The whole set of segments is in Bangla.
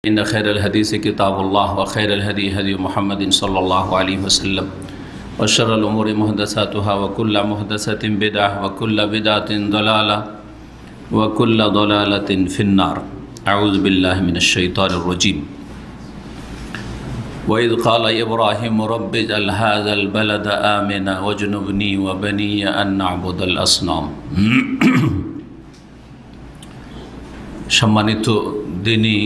إن خير الحديث كتاب الله وخير الهدي هدي محمد صلى الله عليه وسلم وشر الأمور محدثاتها وكل محدثة بدعة وكل بدعة ضلالة وكل ضلالة في النار أعوذ بالله من الشيطان الرجيم وإذ قال إبراهيم رب اجعل هذا البلد آمنا واجنبني وبني أن نعبد الأصنام সম্মানিত দিনী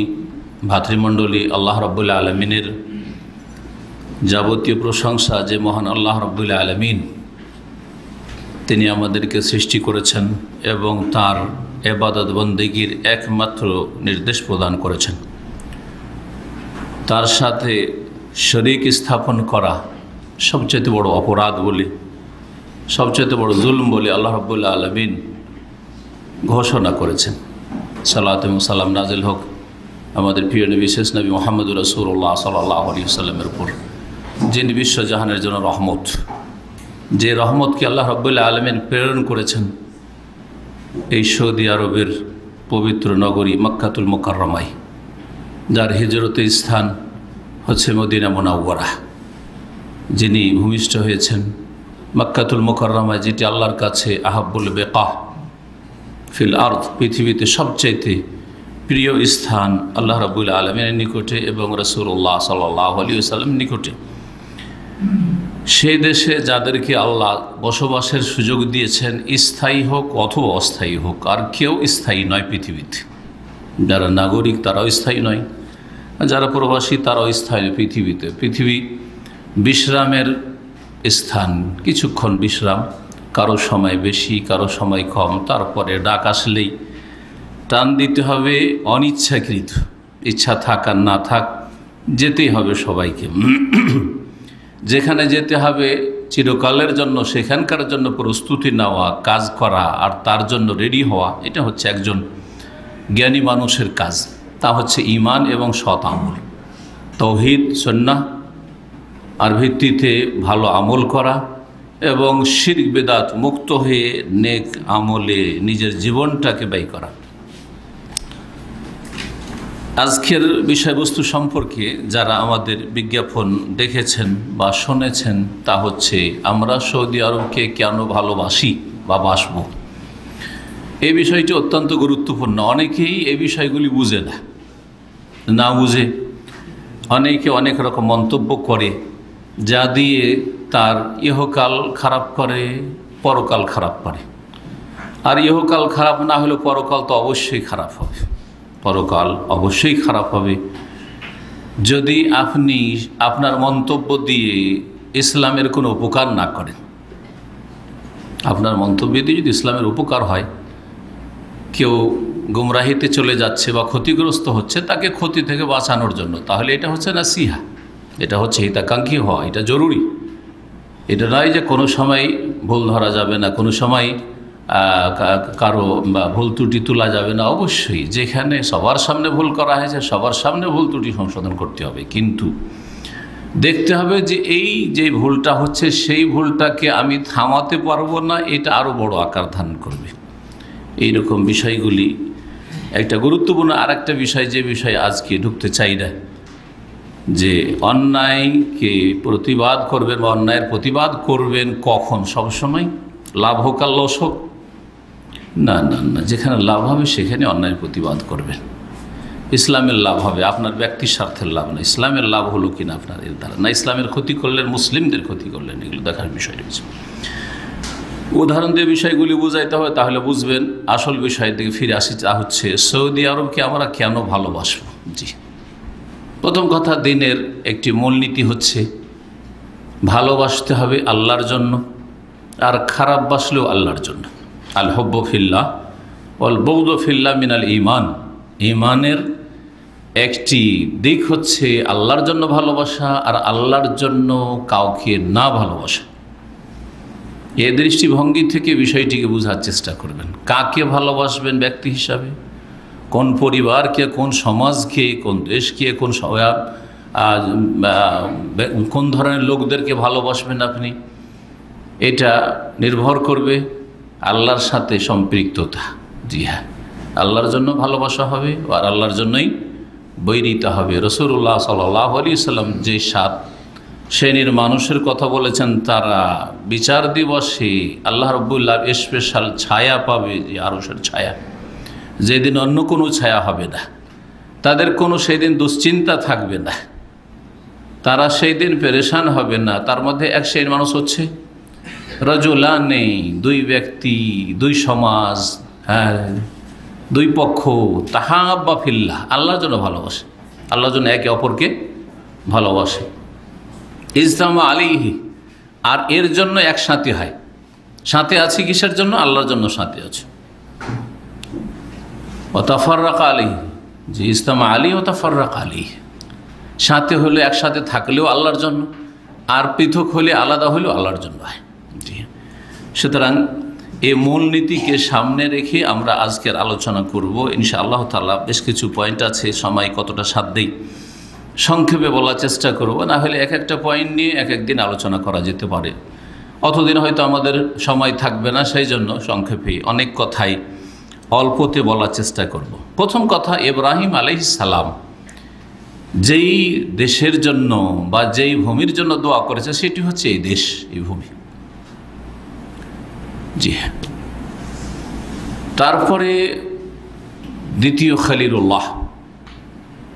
ভাতৃমণ্ডলী, আল্লাহ রাব্বুল আলামিনের যাবতীয় প্রশংসা যে মহান আল্লাহ রাব্বুল আলামিন তিনি আমাদেরকে সৃষ্টি করেছেন এবং তার ইবাদত বন্দেগীর একমাত্র নির্দেশ প্রদান করেছেন। তার সাথে শরীক স্থাপন করা সবচেয়ে বড় অপরাধ বলে, সবচেয়ে বড় জুলম বলে আল্লাহ রাব্বুল আলামিন ঘোষণা করেছেন। সালাত এবং সালাম নাজিল হোক আমাদের প্রিয় নবী শেষ নবী মুহাম্মদুর রাসূলুল্লাহ সাল্লাল্লাহু আলাইহি ওয়াসাল্লামের উপর, যিনি বিশ্বজাহানের জন্য রহমত, যে রহমতকে আল্লাহ রাব্বুল আলামিন প্রেরণ করেছেন এই সৌদি আরবের পবিত্র নগরী মক্কাতুল মুকাররমায়, যার হিজরতের স্থান হচ্ছে মদিনা মুনাওয়ারা। যিনি ভূমিষ্ঠ হয়েছেন মক্কাতুল মুকাররমায়, যেটি আল্লাহর কাছে আহাব্বুল বেকাহ ফিল আরদ, পৃথিবীতে সবচাইতে প্রিয় স্থান আল্লাহ রাব্বুল আলামিনের নিকটে এবং রাসূলুল্লাহ সাল্লাল্লাহু আলাইহি ওয়াসাল্লামের নিকটে। সেই দেশে যাদেরকে আল্লাহ বসবাসের সুযোগ দিয়েছেন, স্থায়ী হোক অথবা অস্থায়ী হোক, আর কেউ স্থায়ী নয় পৃথিবীতে। যারা নাগরিক তারাও স্থায়ী নয়, যারা প্রবাসী তারাও স্থায়ী নয় পৃথিবীতে। পৃথিবী বিশ্রামের স্থান, কিছুক্ষণ বিশ্রাম, কারো সময় বেশি কারো সময় কম, তারপরে ডাক আসলেই টান দিতে হবে অনিচ্ছাকৃত, ইচ্ছা থাক আর না থাক যেতেই হবে সবাইকে। যেখানে যেতে হবে চিরকালের জন্য, সেখানকার জন্য প্রস্তুতি নেওয়া, কাজ করা আর তার জন্য রেডি হওয়া, এটা হচ্ছে একজন জ্ঞানী মানুষের কাজ। তা হচ্ছে ঈমান এবং সৎ আমল, তাওহীদ সুন্নাহ আর ভিত্তিতে ভালো আমল করা এবং শিরক বিদআত মুক্ত হয়ে নেক আমলে নিজের জীবনটাকে ব্যয় করা। আজকের বিষয়বস্তু সম্পর্কে যারা আমাদের বিজ্ঞাপন দেখেছেন বা শুনেছেন, তা হচ্ছে আমরা সৌদি আরবকে কেন ভালোবাসি বা বাসব। এই বিষয়টি অত্যন্ত গুরুত্বপূর্ণ। অনেকেই এই বিষয়গুলি বুঝে না বুঝে অনেকে অনেক রকম মন্তব্য করে, যা দিয়ে তার ইহকাল খারাপ করে, পরকাল খারাপ করে। আর ইহকাল খারাপ না হলে পরকাল তো অবশ্যই খারাপ হবে, পরকাল অবশ্যই খারাপ হবে। যদি আপনি আপনার মন্তব্য দিয়ে ইসলামের কোনো উপকার না করেন, আপনার মন্তব্য দিয়ে যদি ইসলামের উপকার হয়, কেউ গুমরাহিতে চলে যাচ্ছে বা ক্ষতিগ্রস্ত হচ্ছে, তাকে ক্ষতি থেকে বাঁচানোর জন্য, তাহলে এটা হচ্ছে নাসিহা, এটা হচ্ছে হিতাকাঙ্ক্ষী হওয়া, এটা জরুরি। এটা নয় যে কোনো সময় ভুল ধরা যাবে না, কোনো সময় কারো ভুল ত্রুটি তোলা যাবে না। অবশ্যই যেখানে সবার সামনে ভুল করা হয়েছে, সবার সামনে ভুল ত্রুটি সংশোধন করতে হবে, কিন্তু দেখতে হবে যে এই যে ভুলটা হচ্ছে সেই ভুলটাকে আমি থামাতে পারবো না, এটা আরও বড় আকার ধারণ করবে। এইরকম বিষয়গুলি একটা গুরুত্বপূর্ণ। আর একটা বিষয়, যে বিষয়ে আজকে ঢুকতে চাই না, যে অন্যায়কে প্রতিবাদ করবেন বা অন্যায়ের প্রতিবাদ করবেন কখন? সবসময় লাভ হোক আর লস হোক? না না না, যেখানে লাভ হবে সেখানে অন্যায়ের প্রতিবাদ করবেন। ইসলামের লাভ হবে, আপনার ব্যক্তির স্বার্থের লাভ না। ইসলামের লাভ হলো কিনা আপনার এর দ্বারা, না ইসলামের ক্ষতি করলেন, মুসলিমদের ক্ষতি করলেন, এগুলো দেখার বিষয় রয়েছে। উদাহরণ দিয়ে বিষয়গুলি বুঝাইতে হবে, তাহলে বুঝবেন। আসল বিষয়ের দিকে ফিরে আসি, তা হচ্ছে সৌদি আরবকে আমরা কেন ভালোবাসব। জি, প্রথম কথা, দিনের একটি মূলনীতি হচ্ছে ভালোবাসতে হবে আল্লাহর জন্য, আর খারাপ বাসলেও আল্লাহর জন্য। আল হুব্বু ফিল্লাহ ওয়াল বুগদু ফিল্লাহ মিনাল ঈমান। ঈমানের একটি দিক হচ্ছে আল্লাহর জন্য ভালোবাসা, আর আল্লাহর জন্য কাউকে না ভালোবাসা। এই দৃষ্টিভঙ্গি থেকে বিষয়টিকে বোঝার চেষ্টা করবেন। কাকে ভালোবাসবেন ব্যক্তি হিসাবে, কোন পরিবারকে, কোন সমাজকে, কোন দেশকে, কোন ধরনের লোকদেরকে ভালোবাসবেন আপনি, এটা নির্ভর করবে আল্লাহর সাথে সম্পৃক্ততা। জি হ্যাঁ, আল্লাহর জন্য ভালোবাসা হবে আর আল্লাহর জন্যই বৈরিতা হবে। রাসূলুল্লাহ সাল্লাল্লাহু আলাইহি সাল্লাম যে 7 শ্রেণীর মানুষের কথা বলেছেন, তারা বিচার দিবসে আল্লাহ রাব্বুল আলামিন স্পেশাল ছায়া পাবে, যে আরশের ছায়া, যেদিন অন্য কোনো ছায়া হবে না। তাদের কোনো সেই দিন দুশ্চিন্তা থাকবে না, তারা সেই দিন পেরেশান হবে না। তার মধ্যে এক শ্রেণীর মানুষ হচ্ছে রাজুলানে, 2 ব্যক্তি, 2 সমাজ, হ্যাঁ, 2 পক্ষ, তাহাব্বা ফিল্লাহ, আল্লাহর জন্য ভালোবাসে, আল্লাহর জন্য একে অপরকে ভালোবাসে। ইজতামা আলাইহি, আর এর জন্য একসাথে হয়। সাথে আছে কিসের জন্য? আল্লাহর জন্য সাথে আছে। ও তাফাররাকা আলাইহি, যে ইজতামা আলাইহি ও তাফাররাকা আলাইহি, সাথে হলে একসাথে থাকলেও আল্লাহর জন্য, আর পৃথক হলে আলাদা হলেও আল্লাহর জন্য হয়। সুতরাং এই মূলনীতিকে সামনে রেখে আমরা আজকের আলোচনা করব ইনশাআল্লাহ তাআলা। বেশ কিছু পয়েন্ট আছে, সময় কতটা সাথ দেই সংক্ষেপে বলার চেষ্টা করব, না হলে এক একটা পয়েন্ট নিয়ে এক একদিন আলোচনা করা যেতে পারে। অতদিন হয়তো আমাদের সময় থাকবে না, সেই জন্য সংক্ষেপে অনেক কথাই অল্পতে বলার চেষ্টা করব। প্রথম কথা, ইব্রাহিম আলাইহিস সালাম যেই দেশের জন্য বা যেই ভূমির জন্য দোয়া করেছে সেটি হচ্ছে এই দেশ, এই ভূমি। জি হ্যাঁ। তারপরে দ্বিতীয় খলিলুল্লাহ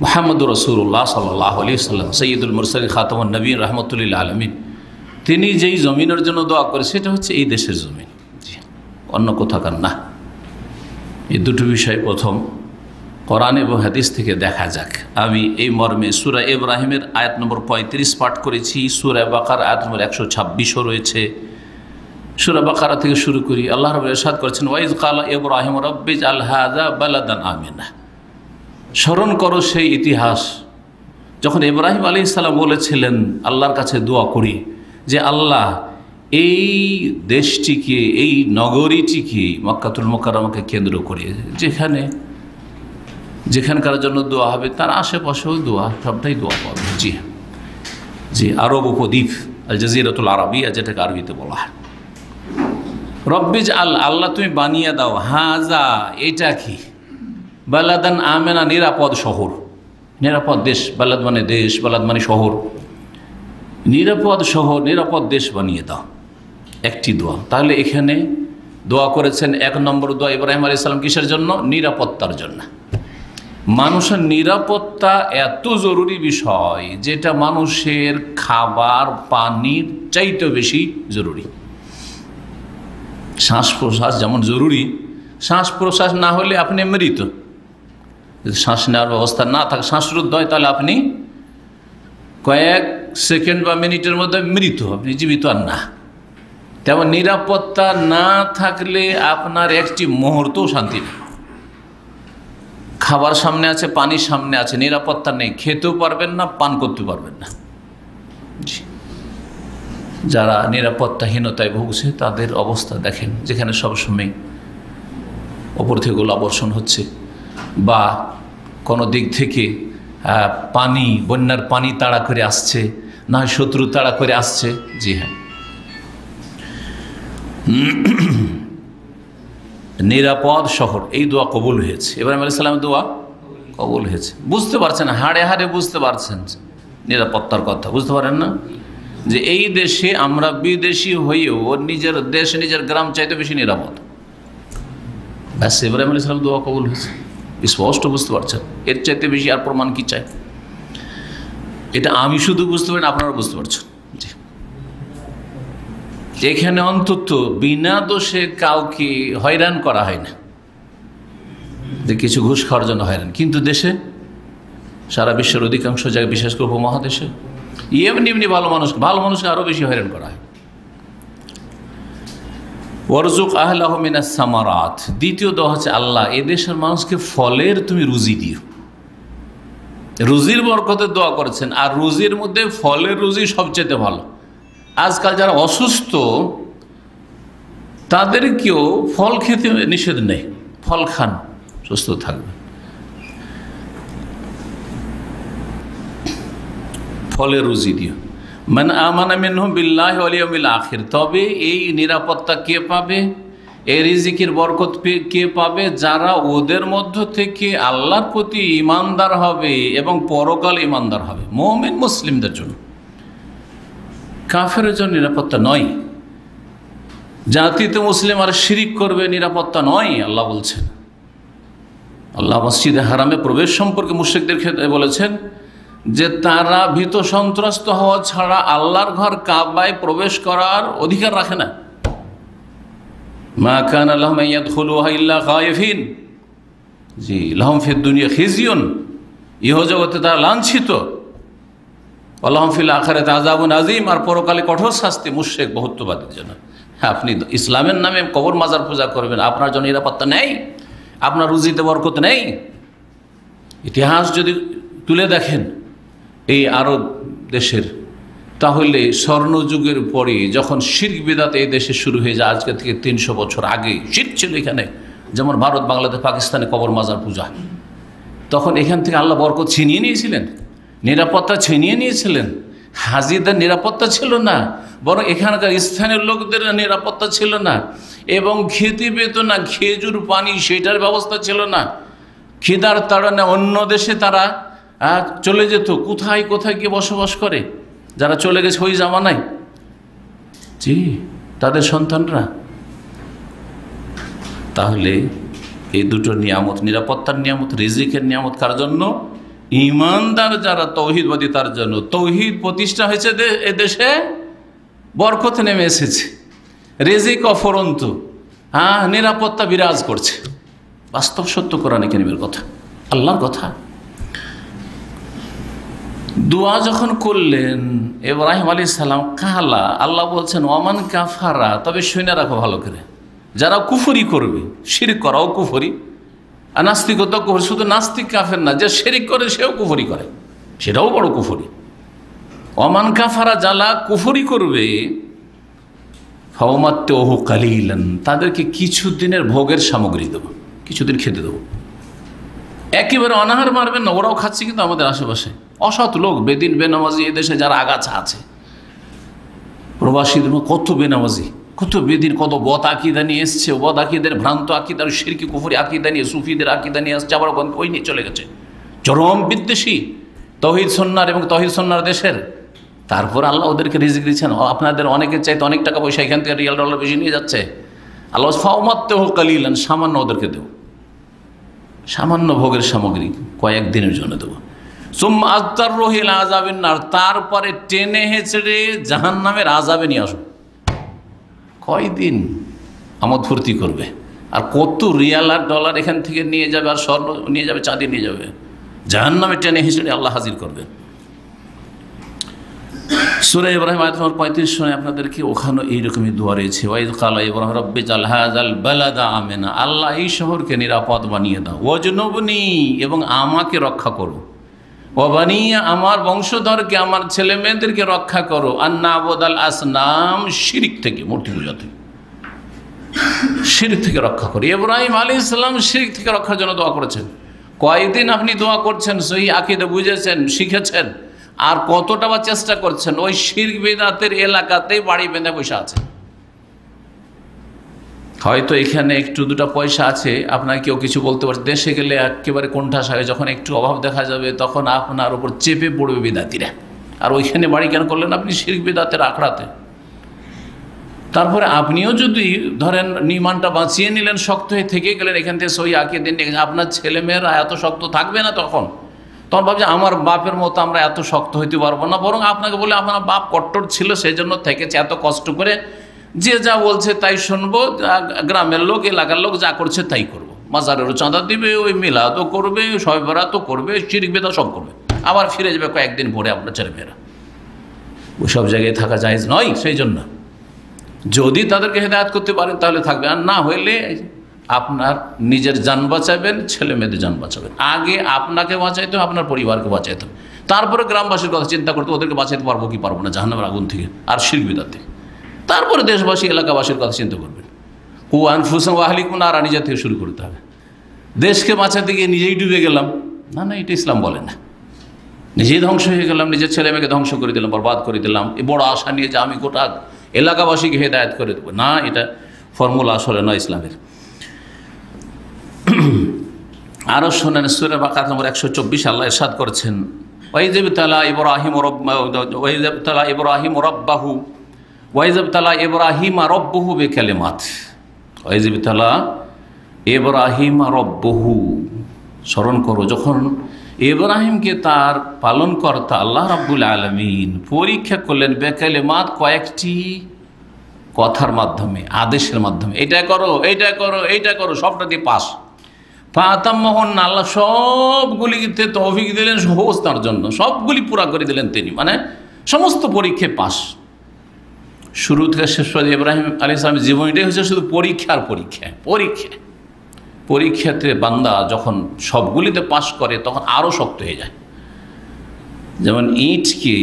মুহাম্মদুর রাসূলুল্লাহ সাল্লাল্লাহু আলাইহি ওয়াসাল্লাম, সাইয়্যিদুল মুরসালিন, খাতামুন নবীয়্যিন, রাহমাতুল লিল আলামিন, তিনি যেই জমিনের জন্য দোয়া করে সেটা হচ্ছে এই দেশের জমিন, জি, অন্য কোথাকার না। এই দুটো বিষয় প্রথম কোরআন এবং হাদিস থেকে দেখা যাক। আমি এই মর্মে সূরা ইব্রাহিমের আয়াত নম্বর 35 পাঠ করেছি, সূরা বাকারা আয়াত নম্বর 126ও রয়েছে। সূরা বাকারা থেকে শুরু করি। আল্লাহ রাব্বুল ইরশাদ করেছেন, ওয়াইজ কালা ইব্রাহিম রাব্বিজআল হাযা বালাদান আমিনা। স্মরণ করো সেই ইতিহাস যখন ইব্রাহিম আলাইহিস সালাম বলেছিলেন আল্লাহর কাছে দোয়া করি যে আল্লাহ এই দেশটিকে, এই নগরীটিকে, মক্কাতুল মুকাররমাকে কেন্দ্র করে যেখানকার জন্য দোয়া হবে তার আশেপাশেও দোয়া, সবটাই দোয়া পাবে। জি জি, আরব উপদ্বীপ, আল জাজিরাতুল আরাবিয়া যেটাকে আরবিতে বলা হয়। রব্বিজ আল্লাহ তুমি বানিয়ে দাও, হাজা এটা কি, বালাদান আমেনা নিরাপদ শহর, নিরাপদ দেশ। বালাদ মানে দেশ, বালাদ মানে শহর। নিরাপদ শহর, নিরাপদ দেশ বানিয়ে দাও, একটি দোয়া। তাহলে এখানে দোয়া করেছেন 1 নম্বর দোয়া ইব্রাহিম আলাইহিস সালাম কিসের জন্য? নিরাপত্তার জন্য। মানুষের নিরাপত্তা এত জরুরি বিষয় যেটা মানুষের খাবার পানির চাইতে বেশি জরুরি। শ্বাস প্রশ্বাস যেমন জরুরি, শ্বাস প্রশ্বাস না হলে আপনি মৃত। যদি শ্বাস নেওয়ার ব্যবস্থা না থাকে, শ্বাসরুদ্ধ হয়, তাহলে আপনি কয়েক সেকেন্ড বা মিনিটের মধ্যে মৃত, আপনি জীবিত আর না। তেমন নিরাপত্তা না থাকলে আপনার একটি মুহূর্তও শান্তি নেই। খাবার সামনে আছে, পানির সামনে আছে, নিরাপত্তা নেই, খেতেও পারবেন না, পান করতে পারবেন না। যারা নিরাপত্তাহীনতায় ভুগছে তাদের অবস্থা দেখেন, যেখানে সবসময় ওপর থেকে গোলাবর্ষণ হচ্ছে বা কোনো দিক থেকে পানি, বন্যার পানি তাড়া করে আসছে, না হয় শত্রু তাড়া করে আসছে। জি হ্যাঁ, নিরাপদ শহর, এই দোয়া কবুল হয়েছে। ইব্রাহিম আলাইহিস সালামের দোয়া কবুল হয়েছে। বুঝতে পারছেন, হাড়ে হাড়ে বুঝতে পারছেন নিরাপত্তার কথা, বুঝতে পারেন না যে এই দেশে আমরা বিদেশি হয়েও নিজের দেশ, নিজের গ্রাম চাইতে বেশি নিরাপদ। ব্যাস, ইব্রাহিম আলাইহিস সালামের দোয়া কবুল হয়েছে, স্পষ্ট বুঝতে পারছেন। এর চাইতে বেশি আর প্রমাণ কি চাই? এটা আমি শুধু বুঝতে পারি না, আপনারা বুঝতে পারছেন। এখানে অন্তত বিনা দোষে কাউকে হয়রান করা হয় না, যে কিছু ঘুষ খাওয়ার জন্য হয়রান। কিন্তু দেশে, সারা বিশ্বের অধিকাংশ জায়গায়, বিশেষ করে উপমহাদেশে, এমনি এমনি ভালো মানুষকে আরও বেশি হয়রান করা হয়। ওয়ারজুক আহলাহু মিনাস সামারাত। দ্বিতীয় দোয়া হচ্ছে, আল্লাহ এ দেশের মানুষকে ফলের তুমি রুজি দিও। রুজির বরকতের দোয়া করেছেন, আর রুজির মধ্যে ফলের রুজি সবচেয়ে ভালো। আজকাল যারা অসুস্থ তাদেরকেও ফল খেতে নিষেধ নেই, ফল খান, সুস্থ থাকবে। ফলের রুজি দিও। মান আমানা মিনহুম বিল্লাহি ওয়াল ইয়াউমিল আখির। তবে এই নিরাপত্তা কে পাবে? এই রিজিকের বরকত কে পাবে? যারা ওদের মধ্য থেকে আল্লাহর প্রতি ঈমানদার হবে এবং পরকাল ঈমানদার হবে, মুমিন মুসলিমদের জন্য। কাফেরের জন্য নিরাপত্তা নয়। জাতিতে মুসলিম আর শিরিক করবে, নিরাপত্তা নয়। আল্লাহ বলছেন, আল্লাহ মসজিদে হারামে প্রবেশ সম্পর্কে মুশরিকদের ক্ষেত্রে বলেছেন যে তারা ভীত সন্ত্রস্ত হওয়া ছাড়া আল্লাহর ঘর কাবায় প্রবেশ করার অধিকার রাখে না। মা কানা লাহুম ইয়াদখুলুহা ইল্লা খায়িফিন, জি, লাহুম ফিদ দুনিয়া খিজিয়ুন, ইহজগতে তারা লাঞ্ছিত, ওয়া লাহুম ফিল আখিরাতি আযাবুন আযীম, আর পরকালে কঠোর শাস্তি মুশরিক বহুত্ববাদীর জন্য। আপনি ইসলামের নামে কবর মাজার পূজা করবেন, আপনার জন্য নিরাপত্তা নেই, আপনার রুজিতে বরকত নেই। ইতিহাস যদি তুলে দেখেন এই আরব দেশের, তাহলে স্বর্ণযুগের পরে যখন শিরক বিদআত এই দেশে শুরু হয়ে যায়, আজকে থেকে 300 বছর আগে শিরক ছিল এখানে, যেমন ভারত, বাংলাদেশ, পাকিস্তানে কবর মাজার পূজা, তখন এখান থেকে আল্লাহ বরকত ছিনিয়ে নিয়েছিলেন, নিরাপত্তা ছিনিয়ে নিয়েছিলেন। হাজিদের নিরাপত্তা ছিল না, বরং এখানকার স্থানীয় লোকদের নিরাপত্তা ছিল না, এবং খেতে পেত না, খেজুর পানি সেটার ব্যবস্থা ছিল না। খিদার তাড়না অন্য দেশে তারা চলে যেত। কোথায় কোথায় গিয়ে বসবাস করে যারা চলে গেছে ওই জামানায়, জি, তাদের সন্তানরা। তাহলে এই দুটো নিয়ামত, নিরাপত্তার নিয়ামত, রিজিকের নিয়ামত কার জন্য? ঈমানদার যারা তৌহিদবাদী তার জন্য। তৌহিদ প্রতিষ্ঠা হয়েছে এ দেশে, বরকত নেমে এসেছে, রিজিক অফরন্ত, নিরাপত্তা বিরাজ করছে। বাস্তব সত্য কোরআনে কারীমের কথা, আল্লাহর কথা। দোয়া যখন করলেন ইব্রাহিম আলাইহিস সালাম, কালা, আল্লাহ বলছেন ওয়ামান কাফারা, তবে শুনে রাখো ভালো করে, যারা কুফরি করবে, শিরক করাও কুফরি, আর নাস্তিকতা কুফরি। শুধু নাস্তিক কাফের না, যে শিরক করে সেও কুফরি করে, সেটাও বড় কুফরি। ওয়ামান কাফারা, যারা কুফরি করবে, ফাওমাত্তিউহু কালিলান, তাদেরকে কিছুদিনের ভোগের সামগ্রী দেবো, কিছুদিন খেতে দেবো। একেবারে অনাহার মারবেন না, ওরাও খাচ্ছে কিন্তু আমাদের আশেপাশে অসৎ লোক, বেদিন বেনামাজি এদেশে যারা আগাছা আছে, প্রবাসীদের কত বেনামাজি, কত বেদিন, কত বদ আকিদা নিয়ে এসছে, বদ আকিদের ভ্রান্ত আকিদার শিরকি কুফরি আকিদা নিয়ে, সুফিদের আকিদা নিয়ে আসছে, আবার ওই নিয়ে চলে গেছে, চরম বিদ্বেষী তৌহিদ সুন্নাহর এবং তৌহিদ সুন্নাহর দেশের। তারপর আল্লাহ ওদেরকে রিজিক দিচ্ছেন, আপনাদের অনেকের চাইতে অনেক টাকা পয়সা এখান থেকে রিয়াল ডলার বেশি নিয়ে যাচ্ছে। আল্লাহ ফাওমাত্তিউহু কালিলান, সামান্য ওদেরকে দেবো, সামান্য ভোগের সামগ্রী কয়েকদিনের জন্য দেবো। সুম্মা আযতাররুহু ইলা আযাবিন নার, তারপরে টেনে হেঁচড়ে জাহান্নামের আযাবে নিয়ে আসো। কয়দিন আমোদ ফুর্তি করবে, আর কত রিয়াল আর ডলার এখান থেকে নিয়ে যাবে, আর স্বর্ণ নিয়ে যাবে, চাঁদি নিয়ে যাবে, জাহান্নামে টেনে হেঁচড়ে আল্লাহ হাজির করবে। সূরা ইব্রাহিম আয়াত নম্বর 35 শুনে আপনাদেরকে, ওখানে এইরকমই দোয়া রয়েছে, ওয়াইদ কালা ইব্রাহিম রাব্বিজাল হাযাল বালাদা আমিনা, আল্লাহ এই শহরকে নিরাপদ বানিয়ে দাও, ওয়াজনুবনি, এবং আমাকে রক্ষা করো, ওয়াবানিয়া, আমার বংশধরকে, আমার ছেলে মেয়েদেরকে রক্ষা করো, আন্নাবুদাল আসনাম, শিরক থেকে, মূর্তি পূজা থেকে, শিরক থেকে রক্ষা করো। ইব্রাহিম আলাইহিস সালাম শিরক থেকে রক্ষার জন্য দোয়া করেছেন। কয়দিন আপনি দোয়া করছেন, সহি আকীদা বুঝেছেন, শিখেছেন, আর কতটা বা চেষ্টা করছেন ওই শিরক বিদআতের এলাকাতেই বাড়ি বেঁধে বসে আছে। হয়তো এখানে একটু দুটা পয়সা আছে, আপনার কেউ কিছু বলতে পারছে, দেশে গেলে একেবারে কোণঠাসা হয়, যখন একটু অভাব দেখা যাবে তখন আপনার উপর চেপে পড়বে বিদআতীরা। আর ওইখানে বাড়ি কেন করলেন আপনি? শিরক বিদআতের আখড়াতে। তারপরে আপনিও যদি ধরেন ঈমানটা বাঁচিয়ে নিলেন, শক্ত হয়ে থেকে গেলেন, এখান থেকে সহি আকীদা নিয়ে, আপনার ছেলেমেয়েরা এত শক্ত থাকবে না, তখন ভাবছে আমার বাপের মতো আমরা এত শক্ত হইতে পারবো না, বরং আপনাকে বলে আপনার বাপ কট্টর ছিল, সেই জন্য থেকেছে এত কষ্ট করে, যে যা বলছে তাই শুনবো, গ্রামের লোক, এলাকার লোক যা করছে তাই করবো, মাজারেরও চাঁদা দিবে, ওই মিলাদও করবে, শবে বরাতও করবে, শিরক বিদআত সব করবে, আবার ফিরে যাবে কয়েকদিন পরে আপনার ছেলেমেয়েরা। ওই সব জায়গায় থাকা জায়েজ নয়। সেই জন্য যদি তাদেরকে হেদায়েত করতে পারেন তাহলে থাকবে, আর না হইলে আপনার নিজের জান বাঁচাবেন, ছেলে মেয়েদের জান বাঁচাবেন। আগে আপনাকে বাঁচাইতে হবে, আপনার পরিবারকে বাঁচাইতে হবে, তারপরে গ্রামবাসীর কথা চিন্তা করতে, ওদেরকে বাঁচাইতে পারবো কি পারবো না জাহান্নামের আগুন থেকে আর শিরক বিদআত থেকে, তারপরে দেশবাসী, এলাকাবাসীর কথা চিন্তা করবেন। কু আনফুসাকুম ওয়া আহলিকুম নারা, নিজের থেকে শুরু করতে হবে। দেশকে বাঁচাতে গিয়ে নিজেই ডুবে গেলাম, না না, এটা ইসলাম বলে না। নিজেই ধ্বংস হয়ে গেলাম, নিজের ছেলে মেয়েকে ধ্বংস করে দিলাম, বরবাদ করে দিলাম, এই বড় আশা নিয়ে যে আমি গোটা এলাকাবাসীকে হেদায়েত করে দেবো, না, এটা ফর্মুলা আসলে নয় ইসলামের। আরও শোনেন, সূরা বাকারা নম্বর 124 আল্লাহ ইরশাদ করেছেন, ওয়াইয ইবতালা ইব্রাহিম রাব্বাহু ওয়াইয ইবতালা ইব্রাহিমা রাব্বুহু বিকালিমাত। ওয়াইয ইবতালা ইব্রাহিমা রাব্বুহু, স্মরণ করো যখন ইব্রাহিমকে তার পালনকর্তা আল্লাহ রাব্বুল আলামিন পরীক্ষা করলেন বিকালিমাত, কয়েকটি কথার মাধ্যমে, আদেশের মাধ্যমে, এটা করো, এইটা করো, এইটা করো, সবটা দিয়ে পাস। ফাতাম্মাহুন, আল্লাহ সবগুলিতে তৌফিক দিলেন সহজ তার জন্য, সবগুলি পুরা করে দিলেন তিনি, মানে সমস্ত পরীক্ষায় পাস। শুরু থেকে শেষ পর্যন্ত ইব্রাহিম আলাইহিস সালামের জীবনটাই হচ্ছে শুধু পরীক্ষার পরীক্ষা। পরীক্ষাতে বান্দা যখন সবগুলিতে পাস করে তখন আরও শক্ত হয়ে যায়। যেমন ইটকে,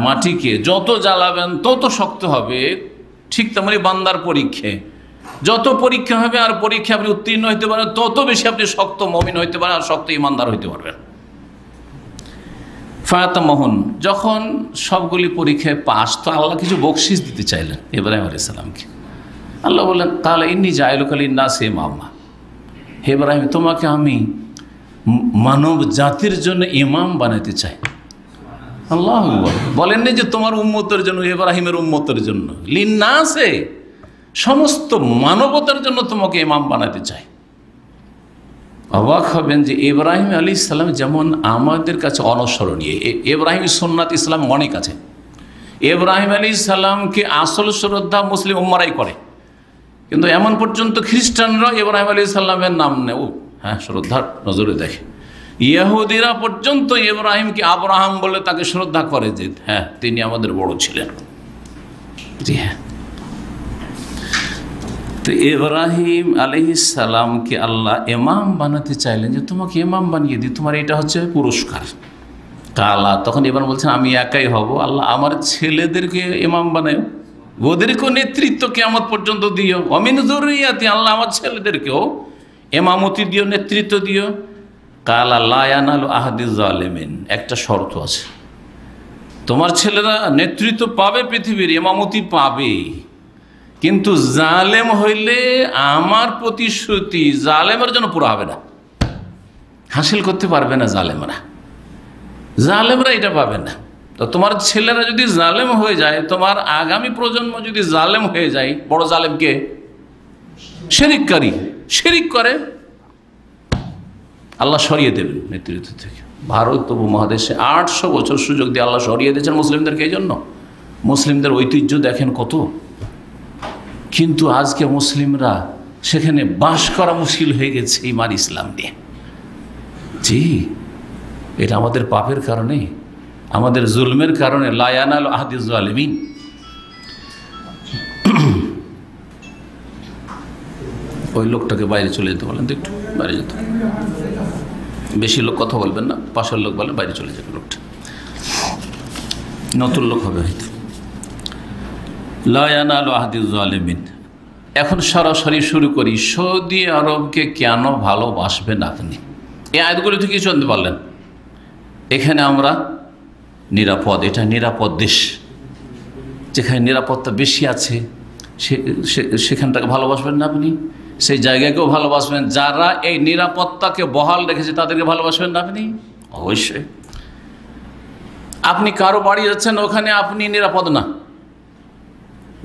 মাটিকে যত জ্বালাবেন তত শক্ত হবে, ঠিক তেমনি বান্দার পরীক্ষায় যত পরীক্ষা হবে আর পরীক্ষা আপনি উত্তীর্ণ হইতে পারেন তত বেশি আপনি শক্ত মুমিন হইতে পারেন আর শক্ত ইমানদার হইতে পারবেন। ফাতাম্মাহুন, যখন সবগুলি পরীক্ষায় পাস তো আল্লাহ কিছু বকশিস দিতে চাইলেন ইব্রাহিম আলাইহিস সালামকে। আল্লাহ বললেন, কালা ইন্নী জাইলুকা লিন্নাসি ইমামা, হে ইব্রাহিম তোমাকে আমি মানব জাতির জন্য ইমাম বানাতে চাই। আল্লাহু আকবার, বলেননি যে তোমার উম্মতের জন্য, ইব্রাহিমের উম্মতের জন্য, লিন্নাসে সমস্ত মানবতার জন্য তোমাকে ইমাম বানাতে চাই। অবাক হবেন যে ইব্রাহিম আলাইহিস সালাম যেমন আমাদের কাছে অনুসরণীয়, ইব্রাহিম সুন্নাত ইসলাম অনেক আছে। ইব্রাহিম আলাইহিস সালামকে আসল শ্রদ্ধা মুসলিম উম্মারাই করে, কিন্তু এমন পর্যন্ত খ্রিস্টানরা ইব্রাহিম আলাইহিস সালামের নাম নেও, হ্যাঁ, শ্রদ্ধার নজরে দেখে। ইহুদিরা পর্যন্ত ইব্রাহিমকে আব্রাহাম বলে তাকে শ্রদ্ধা করে যে হ্যাঁ তিনি আমাদের বড় ছিলেন। জি হ্যাঁ, তো ইব্রাহিম আলাইহিস সালামকে আল্লাহ ইমাম বানাতে চাইলেন যে তোমাকে ইমাম বানিয়ে দিই, তোমার এটা হচ্ছে পুরস্কার। কালা, তখন ইব্রাহিম বলছেন আমি একাই হব, আল্লাহ আমার ছেলেদেরকে ইমাম বানায়, ওদেরকেও নেতৃত্ব কিয়ামত পর্যন্ত দিও, অমিন যুররিয়াতি, আল্লাহ আমার ছেলেদেরকেও ইমামতি দিও, নেতৃত্ব দিও। কালা লা ইয়ানালু আহাদিজ জালিমিন, একটা শর্ত আছে, তোমার ছেলেরা নেতৃত্ব পাবে, পৃথিবীর ইমামতি পাবে, কিন্তু জালেম হইলে আমার প্রতিশ্রুতি জালেমের জন্য পুরো হবে না, হাসিল করতে পারবে না জালেমরা এটা পাবে না। তো তোমার ছেলেরা যদি জালেম হয়ে যায়, তোমার আগামী প্রজন্ম যদি জালেম হয়ে যায়, বড় জালেমকে শিরিক করে, আল্লাহ সরিয়ে দেবেন নেতৃত্ব থেকে। ভারত উপমহাদেশে 800 বছর সুযোগ দিয়ে আল্লাহ সরিয়ে দিয়েছেন মুসলিমদেরকে। এই জন্য মুসলিমদের ঐতিহ্য দেখেন কত, কিন্তু আজকে মুসলিমরা সেখানে বাস করা মুশকিল হয়ে গেছে ইমান ইসলাম নিয়ে। জি, এটা আমাদের পাপের কারণে, আমাদের জুলমের কারণে। লা ইয়ানালু আহাদিজ জালিমিন। ওই লোকটাকে বাইরে চলে যেতে বলেন তো, একটু বাইরে যেতে, বেশি লোক কথা বলবেন না, পাশের লোক বলেন বাইরে চলে যাবে, লোকটা নতুন লোক হবে হয়তো। লা ইয়ানালু আহাদিজ জালিমিন। এখন সরাসরি শুরু করি, সৌদি আরবকে কেন ভালোবাসবেন আপনি? এই আয়াতগুলো থেকে কিছু জানতে পারলেন। এখানে আমরা নিরাপদ, এটা নিরাপদ দেশ, যেখানে নিরাপত্তা বেশি আছে সেখানটাকে ভালোবাসবেন না আপনি? সেই জায়গাকেও ভালোবাসবেন, যারা এই নিরাপত্তাকে বহাল রেখেছে তাদেরকে ভালোবাসবেন না আপনি? অবশ্যই। আপনি কারো বাড়ি যাচ্ছেন, ওখানে আপনি নিরাপদ না,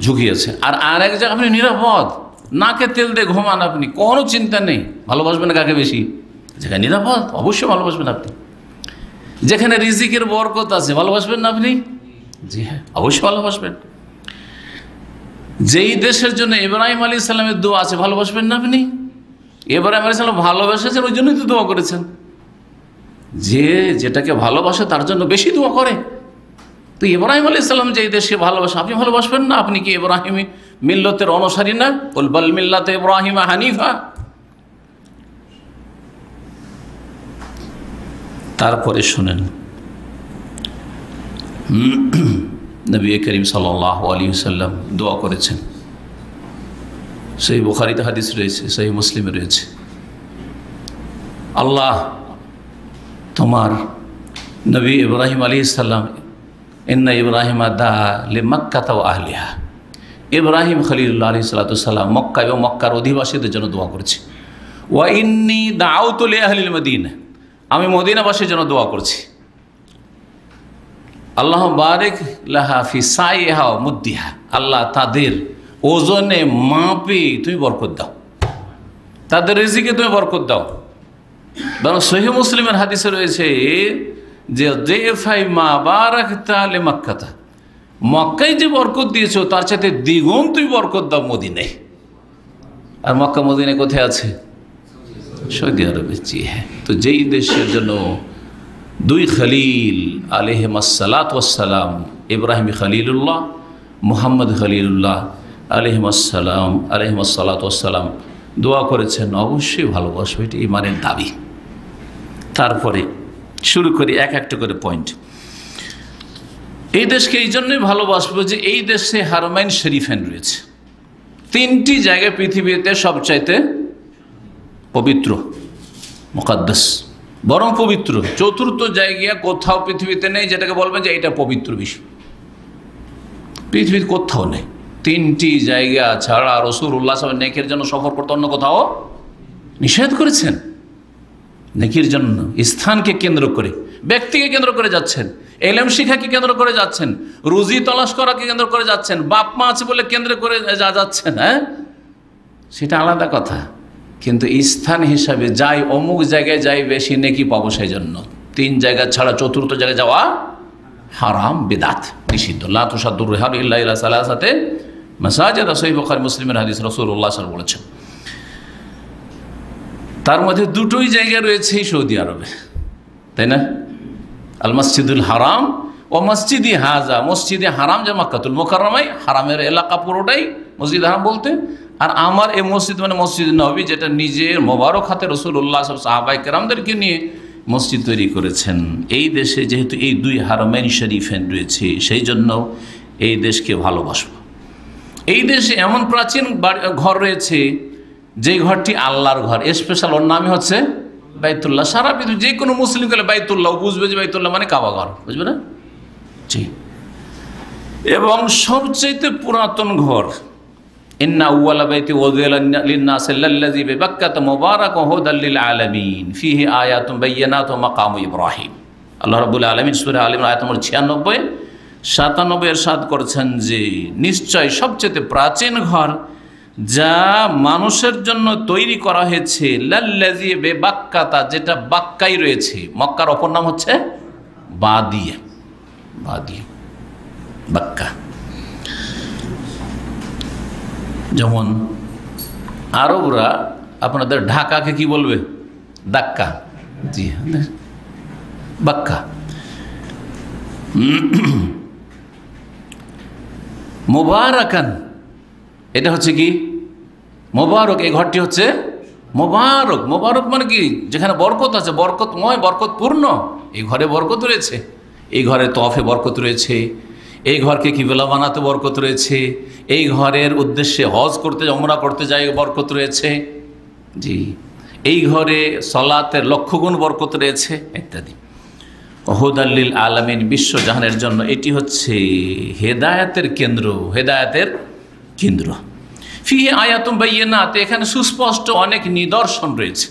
ঝুঁকি আছে, আর আরেক জায়গায় আপনি নিরাপদ, নাকে তেল দিয়ে ঘুমান আপনি, কোনো চিন্তা নেই, ভালোবাসবেন কাকে বেশি? যেখানে নিরাপদ অবশ্যই ভালোবাসবেন আপনি। যেখানে রিজিকের বরকত আছে ভালোবাসবেন না আপনি? জি হ্যাঁ, অবশ্যই ভালোবাসবেন। যেই দেশের জন্য ইব্রাহিম আলাইহিস সালামের দোয়া আছে ভালোবাসবেন না আপনি? ইব্রাহিম আলাইহিস সালাম ভালোবেসেছেন, ওই জন্যই তো দোয়া করেছেন। যে যেটাকে ভালোবাসে তার জন্য বেশি দোয়া করে। তো ইব্রাহিম আলাইহিস সালাম যেই দেশকে ভালোবাসে আপনি ভালোবাসবেন না? আপনি কি ইব্রাহিমী মিল্লতের অনুসারী না? কুল বাল মিল্লাতে ইব্রাহিম হানিফা। তারপরে শুনেন, নবী করিম সাল্লাল্লাহু আলাইহি ওয়াসাল্লাম দোয়া করেছেন, সহিহ বুখারীতে হাদিস রয়েছে, সহিহ মুসলিমে রয়েছে, আল্লাহ তোমার নবী ইব্রাহিম আলাইহিস সালাম, ইন্না ইব্রাহিমা দা লিমাক্কাতা ওয়া আহলিহা, ইব্রাহিম খলিলুল্লাহ আলাইহিস সালাতু সালাম মক্কা এবং মক্কার অধিবাসীদের জন্য দোয়া করেছে। ওয়া ইন্নী দাউতু লি আহলিল মদিনা, আমি মদিনাবাসীর জন্য দোয়া করছি। আল্লাহ বারিক লাহা ফি সাইহা ওয়া মুদ্দিহা, আল্লাহ তাদের ওজনে মাপে তুমি বরকত দাও, তাদের রিজিকে তুমি বরকত দাও। বরং সহিহ মুসলিমের হাদিসে রয়েছে যে দেফাই মা বারাকতা লি মক্কাতা, মক্কায় যে বরকত দিয়েছো তার সাথে দ্বিগুণ তুমি বরকত দাও মদিনায়। আর মক্কা মদিনায় কোথায় আছে? সৌদি আরবে। জি হ্যাঁ। তো যেই দেশের জন্য দুই খলিল আলাইহিমুসসালাতু ওয়াসসালাম, ইব্রাহিম খলিলুল্লাহ, মুহাম্মদ খলিলুল্লাহ আলাইহিমুসসালাতু ওয়াসসালাম দোয়া করেছেন, অবশ্যই ভালোবাসবো, এটা ঈমানের দাবি। তারপরে শুরু করি এক একটা করে পয়েন্ট। এই দেশকে এই জন্যই ভালোবাসবো যে এই দেশে হারমাইন শরীফাইন রয়েছে, তিনটি জায়গায় পৃথিবীতে সবচাইতে পবিত্র, মুকাদ্দাস, বরং পবিত্র। চতুর্থ জায়গা কোথাও পৃথিবীতে নেই যেটাকে বলবেন যে এটা পবিত্র বিষয়, পৃথিবীর কোথাও নেই। তিনটি জায়গা ছাড়া রাসূলুল্লাহ সাল্লাল্লাহু আলাইহি ওয়াসাল্লাম নেকির জন্য সফর করতে অন্য কোথাও নিষেধ করেছেন। নেকির জন্য স্থানকে কেন্দ্র করে, ব্যক্তিকে কেন্দ্র করে যাচ্ছেন, এলেম শিক্ষাকে কেন্দ্র করে যাচ্ছেন, রুজি তলাশ করাকে কেন্দ্র করে যাচ্ছেন, বাপ মা আছে বলে কেন্দ্র করে যাচ্ছেন, হ্যাঁ সেটা আলাদা কথা। কিন্তু স্থান হিসাবে যাই, অমুক জায়গায় যাই বেশি নেকি পাবো, সেই জন্য তিন জায়গা ছাড়া চতুর্থ জায়গায় যাওয়া হারাম, বিদআত, নিষিদ্ধ। লা তুসাদ্দুর রিহালু ইল্লা ইলা সালাসাতি মাসাজিদ, সহিহ বুখারী মুসলিমের হাদিস, রাসূলুল্লাহ সাল্লাল্লাহু আলাইহি ওয়াসাল্লাম বলেছেন। তার মধ্যে দুটোই জায়গা রয়েছে সৌদি আরবে, তাই না? আল মসজিদুল হারাম ও মসজিদি হাজা, মসজিদে হারাম যে মক্কাতুল মুকাররমায়, হারামের এলাকা পুরোটাই মসজিদ হারাম বলতে। আর আমার এই মসজিদ মানে মসজিদ নববী, যেটা নিজের মোবারক হাতে রাসূলুল্লাহ সাহাবায়ে কেরামদেরকে নিয়ে মসজিদ তৈরি করেছেন। এই দেশে যেহেতু এই দুই হারমাইন শরীফাইন রয়েছে, সেই জন্য এই দেশকে ভালোবাসব। এই দেশে এমন প্রাচীন ঘর রয়েছে যে ঘরটি আল্লাহর ঘর, স্পেশাল, ওর নামই হচ্ছে বাইতুল্লাহ। সারা পৃথিবী যে কোনো মুসলিম গেলে বাইতুল্লাহ বুঝবে যে বাইতুল্লাহ মানে কাবা ঘর, বুঝবে না? জি। এবং সবচেয়ে পুরাতন ঘর, ইন্না আউওয়ালা বাইতি উযিলা লিন-নাসি লাল্লাযী বিবাক্কাতা মুবারাকান হুদাল লিল আলামিন ফীহি আয়াতুন বায়্যিনাতুন মাকামু ইব্রাহিম। আল্লাহ রাব্বুল আলামিন সূরা আল ইমরান আয়াত নম্বর 96 97 ইরশাদ করেছেন যে নিশ্চয় সবচেয়ে প্রাচীন ঘর যা মানুষের জন্য তৈরি করা হয়েছে, লাল্লাযী বিবাক্কাতা, যেটা বাক্কায় রয়েছে। মক্কার অপর নাম হচ্ছে বাদিয়া, বাদিয়া, বাক্কা। যেমন আরবরা আপনাদের ঢাকাকে কি বলবে? দাক্কা। জি, বাক্কা। মুবারাকান, এটা হচ্ছে কি? মোবারক। এই ঘরটি হচ্ছে মোবারক। মোবারক মানে কি? যেখানে বরকত আছে, বরকতময়, বরকতপূর্ণ। এই ঘরে বরকত রয়েছে, এই ঘরে তওয়াফে বরকত রয়েছে, এই ঘরকে কিবলা বানাতে বরকত রয়েছে, এই ঘরের উদ্দেশ্যে হজ করতে, উমরা করতে যায় বরকত রয়েছে। জি, এই ঘরে সলাতের লক্ষগুণ বরকত রয়েছে, ইত্যাদি। হুদাল লিল আলামিন, বিশ্বজাহানের জন্য এটি হচ্ছে হেদায়েতের কেন্দ্র, হেদায়েতের কেন্দ্র। ফিহি আয়াতুম বায়্যিনাত, এখানে সুস্পষ্ট অনেক নিদর্শন রয়েছে,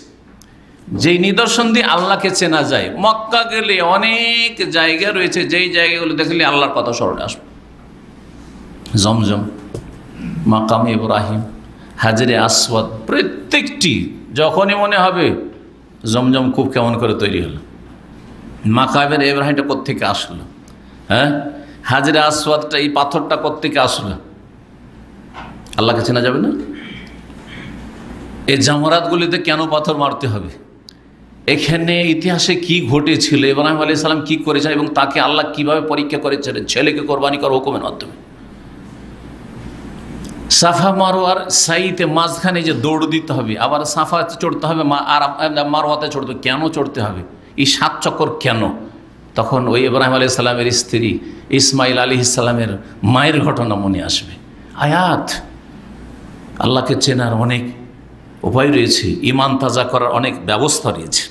যেই নিদর্শন দিয়ে আল্লাহকে চেনা যায়। মক্কা গেলে অনেক জায়গা রয়েছে যেই জায়গাগুলো দেখলে আল্লাহর কথা স্মরণে আসবে। জমজম, মাকাম ইব্রাহিম, হাজরে আসওয়াদ, প্রত্যেকটি যখনই মনে হবে জমজম খুব কেমন করে তৈরি হলো, মাকামের ইব্রাহিমটা কোত্থেকে আসলো, হ্যাঁ, হাজরে আসওয়াদটা, এই পাথরটা কোত্থেকে আসলো, আল্লাহকে চেনা যাবে না? এই জামরাতগুলিতে কেন পাথর মারতে হবে? এখানে ইতিহাসে কি ঘটেছিল, ইব্রাহিম আলাইহিস সালাম কি করেছেন এবং তাকে আল্লাহ কিভাবে পরীক্ষা করেছিলেন ছেলেকে কোরবানি করার হুকুমের মাধ্যমে। সাফা মারোয়ার সাইতে মাঝখানে যে দৌড় দিতে হবে, আবার সাফাতে চড়তে হবে, আর মারোয়াতে চড়তে হবে, কেন চড়তে হবে? এই 7 চক্কর কেন? তখন ওই ইব্রাহিম আলাইহিস সালামের স্ত্রী ইসমাইল আলাইহিস সালামের মায়ের ঘটনা মনে আসবে। আয়াত, আল্লাহকে চেনার অনেক উপায় রয়েছে, ঈমান তাজা করার অনেক ব্যবস্থা রয়েছে।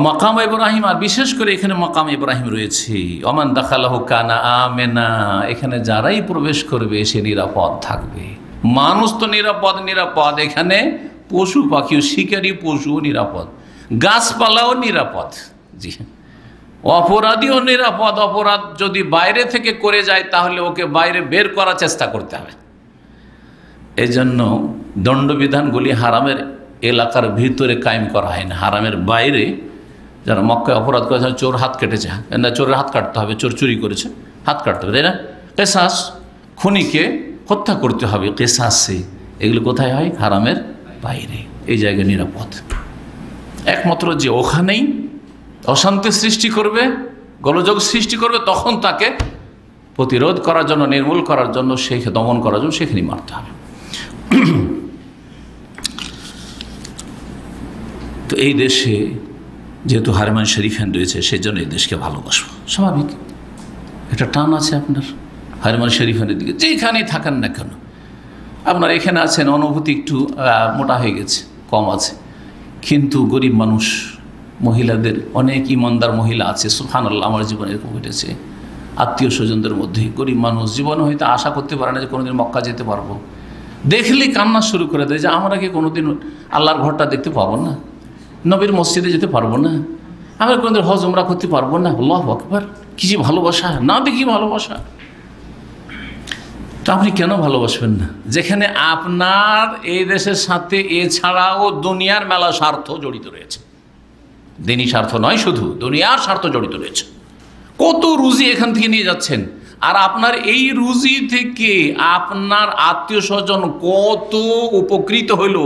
মাকাম ইব্রাহিম, আর বিশেষ করে এখানে মাকাম ইব্রাহিম রয়েছে। ওমান দাখালাহু কানা আমেনা, এখানে যারাই প্রবেশ করবে সে নিরাপদ থাকবে। মানুষ তো নিরাপদ, এখানে পশু পাখিও, শিকারী পশুও নিরাপদ, গাছপালাও নিরাপদ। জি, অপরাধীও নিরাপদ। অপরাধ যদি বাইরে থেকে করে যায় তাহলে ওকে বাইরে বের করার চেষ্টা করতে হবে। এই জন্য দণ্ডবিধানগুলি হারামের এলাকার ভিতরে কায়েম করা হয় না। হারামের বাইরে যারা মক্কায় অপরাধ করেছে, চোর হাত কেটেছে, না চোরের হাত কাটতে হবে, চোর চুরি করেছে হাত কাটতে হবে, তাই না? কেসাস, খুনিকে হত্যা করতে হবে কেসাসে। এগুলো কোথায় হয়? হারামের বাইরে। এই জায়গায় নিরাপদ। একমাত্র যে ওখানেই অশান্তি সৃষ্টি করবে, গোলযোগ সৃষ্টি করবে, তখন তাকে প্রতিরোধ করার জন্য, নির্মূল করার জন্য, সেই দমন করার জন্য সেখানেই মারতে হবে। তো এই দেশে যেহেতু হারমান শরীফান রয়েছে, সেই জন্য এই দেশকে ভালোবাসবো। স্বাভাবিক একটা টান আছে আপনার হারমান শরীফানের দিকে, যেখানেই থাকেন না কেন। আপনার এখানে আছেন, অনুভূতি একটু মোটা হয়ে গেছে, কম আছে, কিন্তু গরিব মানুষ, মহিলাদের অনেক ইমানদার মহিলা আছে। সুবহানাল্লাহ, আমার জীবনে এরকম ঘটেছে। আত্মীয় স্বজনদের মধ্যে গরিব মানুষ জীবনে হয়তো আশা করতে পারে না যে কোনোদিন মক্কা যেতে পারবো। দেখলেই কান্না শুরু করে দেয় যে আমরা কি কোনোদিন আল্লাহর ঘরটা দেখতে পাবো না, নবীর মসজিদে যেতে পারবো না, আমরা কোনোদিন হজ উমরা করতে পারবো না। আল্লাহু আকবার, কি যে ভালোবাসা, না দেখি ভালোবাসা। তো আপনি কেন ভালোবাসবেন না, যেখানে আপনার এই দেশের সাথে এছাড়াও দুনিয়ার মেলা স্বার্থ জড়িত রয়েছে। দিনী স্বার্থ নয়, শুধু দুনিয়ার স্বার্থ জড়িত রয়েছে। কত রুজি এখান থেকে নিয়ে যাচ্ছেন, আর আপনার এই রুজি থেকে আপনার আত্মীয় স্বজন কত উপকৃত হইল,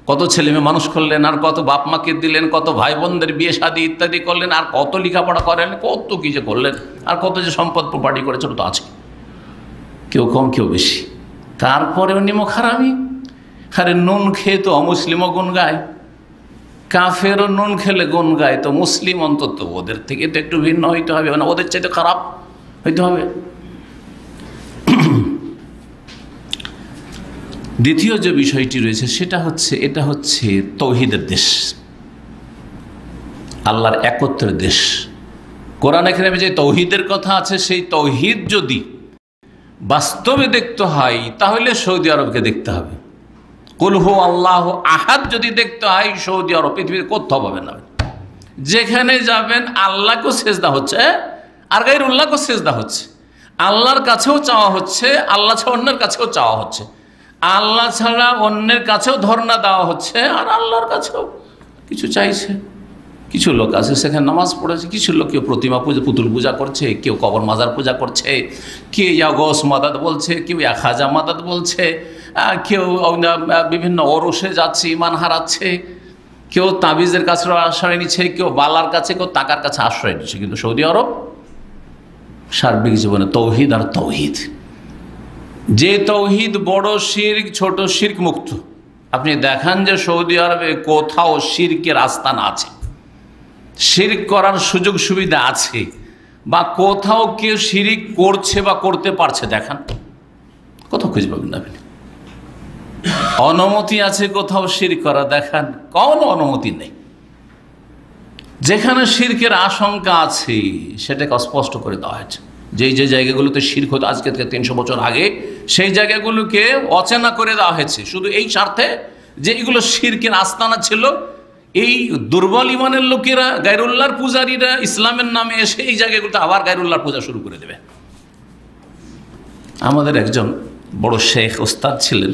কত ছেলে মেয়ে মানুষ করলেন, আর কত বাপ মাকে দিলেন, কত ভাই বোনদের বিয়ে শাদী ইত্যাদি করলেন, আর কত লেখাপড়া করেন, কত কি যে করলেন, আর কত যে সম্পদ প্রপার্টি করেছেন, তো আছে, কেউ কম কেউ বেশি। তারপরেও নিমক হারামি। আরে নুন খেয়ে তো অমুসলিমও গুণ গায়, কাফেরও নুন খেলে গুণ গায়, তো মুসলিম অন্তত ওদের থেকে তো একটু ভিন্ন হইতে হবে না, ওদের চাইতে খারাপ হইতে হবে। দ্বিতীয় যে বিষয়টি রয়েছে সেটা হচ্ছে, এটা হচ্ছে তৌহিদের দেশ, আল্লাহর একত্রের দেশ। কোরআনে কারিমে যে তৌহিদের কথা আছে, সেই তৌহিদ যদি বাস্তবে দেখতে হয় তাহলে সৌদি আরবকে দেখতে হবে। কুল হু আল্লাহু আহাদ যদি দেখতে হয়, সৌদি আরব পৃথিবীর কোথাও পাবেন না। যেখানে যাবেন আল্লাহকেও সেজদা হচ্ছে আর গায়রুল্লাহকেও সেজদা হচ্ছে, আল্লাহর কাছেও চাওয়া হচ্ছে, আল্লাহ ছাড়া অন্যের কাছেও চাওয়া হচ্ছে, আল্লাহ ছাড়া অন্যের কাছেও ধর্ণা দেওয়া হচ্ছে, আর আল্লাহর কাছেও কিছু চাইছে। কিছু লোক আছে সেখানে নামাজ পড়েছে, কিছু লোক কেউ প্রতিমা পূজা, পুতুল পূজা করছে, কেউ কবর মাজার পূজা করছে, কেউ গস মাদাদ বলছে, কেউ খাজা মাদাদ বলছে, কেউ বিভিন্ন ওরসে যাচ্ছে, ইমান হারাচ্ছে, কেউ তাবিজের কাছে আশ্রয় নিচ্ছে, কেউ বালার কাছে, কেউ টাকার কাছে আশ্রয় নিচ্ছে। কিন্তু সৌদি আরব সার্বিক জীবনে তৌহিদ আর তৌহিদ। যে তৌহিদ বড় শিরক ছোট শিরক মুক্ত। আপনি দেখান যে সৌদি আরবে কোথাও শিরকের আস্তানা আছে, শিরক করার সুযোগ সুবিধা আছে, বা কোথাও কেউ শিরক করছে বা করতে পারছে, দেখান, কোথাও খুঁজে পাবেন না আপনি। অনুমতি আছে কোথাও শিরক করা, দেখান, কোনো অনুমতি নেই। যেখানে শিরকের আশঙ্কা আছে সেটাকে স্পষ্ট করে দেওয়া হয়েছে। যে জায়গাগুলোতে শিরক হতো আজকে থেকে 300 বছর আগে, সেই জায়গাগুলোকে অচেনা করে দেওয়া হয়েছে, শুধু এই স্বার্থে যে এগুলো শিরকের আস্তানা ছিল। এই দুর্বল ইমানের লোকেরা, গায়রুল্লাহর পূজারীরা ইসলামের নামে এসে এই জায়গাগুলোতে আবার গায়রুল্লাহর পূজা শুরু করে দেবে। আমাদের একজন বড় শেখ ওস্তাদ ছিলেন,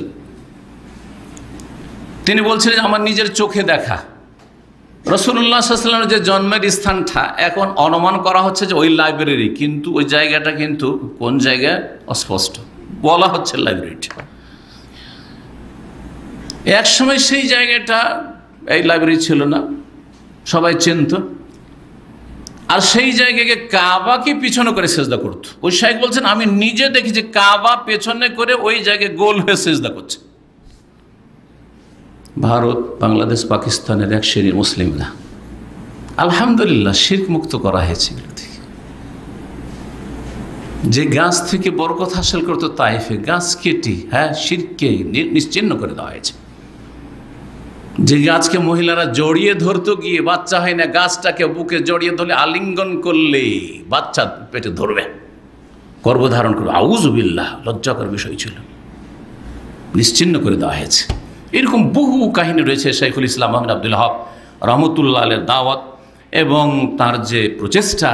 তিনি বলছিলেন আমার নিজের চোখে দেখা রাসূলুল্লাহ সাল্লাল্লাহু আলাইহি ওয়াসাল্লামের যে জন্মের স্থানটা এখন অনুমান করা হচ্ছে যে ওই লাইব্রেরি, কিন্তু ওই জায়গাটা কিন্তু কোন জায়গায় অস্পষ্ট, বলা হচ্ছে লাইব্রেরিটা। একসময় সেই জায়গাটা এই লাইব্রেরি ছিল না, সবাই চিনত, আর সেই জায়গাকে কাবাকে পিছনে করে সেজদা করতো। ওই শাইখ বলছেন আমি নিজে দেখি যে কাবা পেছনে করে ওই জায়গায় গোল হয়ে সেজদা করছে। ভারত, বাংলাদেশ, পাকিস্তানের এক শ্রেণীর মুসলিমরা আলহামদুলিল্লাহ শিরক মুক্ত করা হয়েছে। যে গাছ থেকে বরকত হাসিল করতো তাইফে, গাছ কেটে শিরককে নিশ্চিহ্ন করে দেওয়া হয়েছে। যে গাছকে মহিলারা জড়িয়ে ধরতে গিয়ে বাচ্চা হয় না, গাছটাকে বুকে জড়িয়ে ধরলে আলিঙ্গন করলে বাচ্চা পেটে ধরবে, গর্ভধারণ করবে, আউযুবিল্লাহ, লজ্জাকর বিষয় ছিল, নিশ্চিহ্ন করে দেওয়া হয়েছে। এরকম বহু কাহিনী রয়েছে। শাইখুল ইসলাম আহমদ আব্দুল ওয়াহাব রহমতুল্লাহ আলাইহির দাওয়াত এবং তার যে প্রচেষ্টা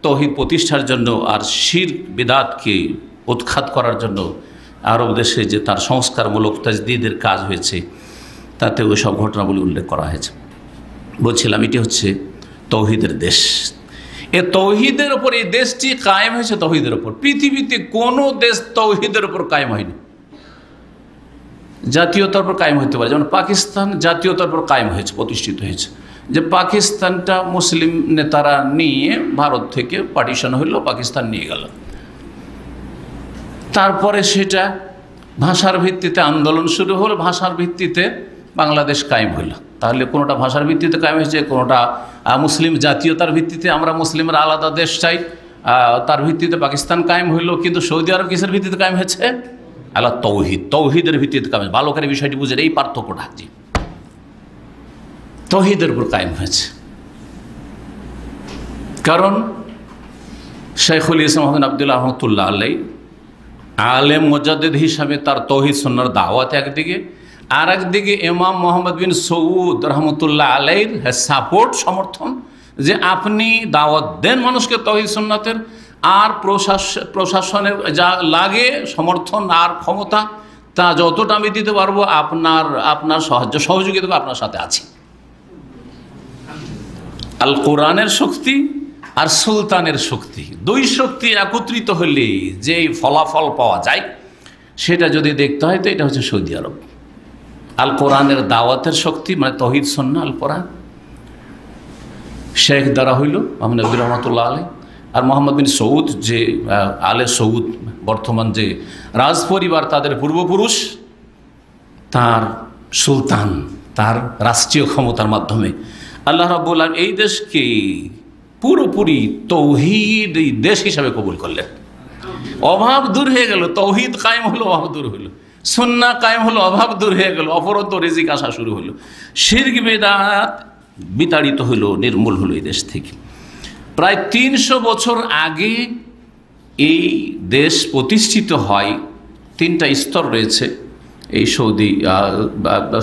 তৌহিদ প্রতিষ্ঠার জন্য আর শিরক বিদআতকে উৎখাত করার জন্য আরব দেশে যে তার সংস্কারমূলক তাজদীদের কাজ হয়েছে, তাতে ওই সব ঘটনাগুলি উল্লেখ করা হয়েছে। বলছিলাম এটি হচ্ছে তৌহিদের দেশ। এ তৌহিদের ওপর এই দেশটি কায়েম হয়েছে তৌহিদের ওপর। পৃথিবীতে কোনো দেশ তৌহিদের ওপর কায়েম হয়নি। জাতীয়তার উপর কায়েম হতে পারে, যেমন পাকিস্তান জাতীয়তার উপর কায়েম হয়েছে, প্রতিষ্ঠিত হয়েছে, যে পাকিস্তানটা মুসলিম নেতারা নিয়ে ভারত থেকে পার্টিশন হইল, পাকিস্তান নিয়ে গেল। তারপরে সেটা ভাষার ভিত্তিতে আন্দোলন শুরু হলো, ভাষার ভিত্তিতে বাংলাদেশ কায়েম হইল। তাহলে কোনোটা ভাষার ভিত্তিতে কায়েম হয়েছে, কোনোটা মুসলিম জাতীয়তার ভিত্তিতে, আমরা মুসলিমরা আলাদা দেশ চাই, তার ভিত্তিতে পাকিস্তান কায়েম হইল। কিন্তু সৌদি আরব কিসের ভিত্তিতে কায়েম হয়েছে? আল্লাহ তৌহিদ, তৌহিদের ভিত্তিতে কায়েম। ভালো করে বিষয়টি বুঝেন, এই পার্থক্যটা জি, তৌহিদের উপর কায়েম হয়েছে। কারণ শাইখুল ইসলাম আহমদ আব্দুল্লাহ রহমতুল্লাহ আলাইহি আলেম মুজাদ্দিদ হিসাবে তার তৌহিদ সুন্নাহর দাওয়াত একদিকে, আর একদিকে ইমাম মোহাম্মদ বিন সৌদ রহমতুল্লাহ আলাইহির সাপোর্ট, সমর্থন, যে আপনি দাওয়াত দেন মানুষকে তৌহিদ সুন্নাতের, আর প্রশাসনের যা লাগে সমর্থন আর ক্ষমতা তা যতটা আমি দিতে পারবো, আপনার সাহায্য সহযোগিতা আপনার সাথে আছি। আল কোরআনের শক্তি আর সুলতানের শক্তি, দুই শক্তি একত্রিত হলে যে ফলাফল পাওয়া যায়, সেটা যদি দেখতে হয় তো এটা হচ্ছে সৌদি আরব। আল কোরআনের দাওয়াতের শক্তি মানে তৌহিদ সুন্নাহ আল কোরআন, শেখ দ্বারা হইল মোহাম্মদ আব্দুর রহমতুল্লাহ আলাইহি, আর মোহাম্মদ বিন সৌদ যে আলে সৌদ, বর্তমান যে রাজ পরিবার তাদের পূর্বপুরুষ, তার সুলতান, তার রাষ্ট্রীয় ক্ষমতার মাধ্যমে আল্লাহ রাব্বুল আলামিন এই দেশকে পুরোপুরি তৌহিদ দেশ হিসাবে কবুল করলেন। অভাব দূর হয়ে গেল, তৌহিদ কায়েম হলো, অভাব দূর হলো, সুন্নাহ কায়েম হলো, অভাব দূর হয়ে গেল, অপরন্ত রিজিক আসা শুরু হলো, শিরক বিদআত বিতাড়িত হলো, নির্মূল হলো এই দেশ থেকে। প্রায় 300 বছর আগে এই দেশ প্রতিষ্ঠিত হয়। 3টা স্তর রয়েছে এই সৌদি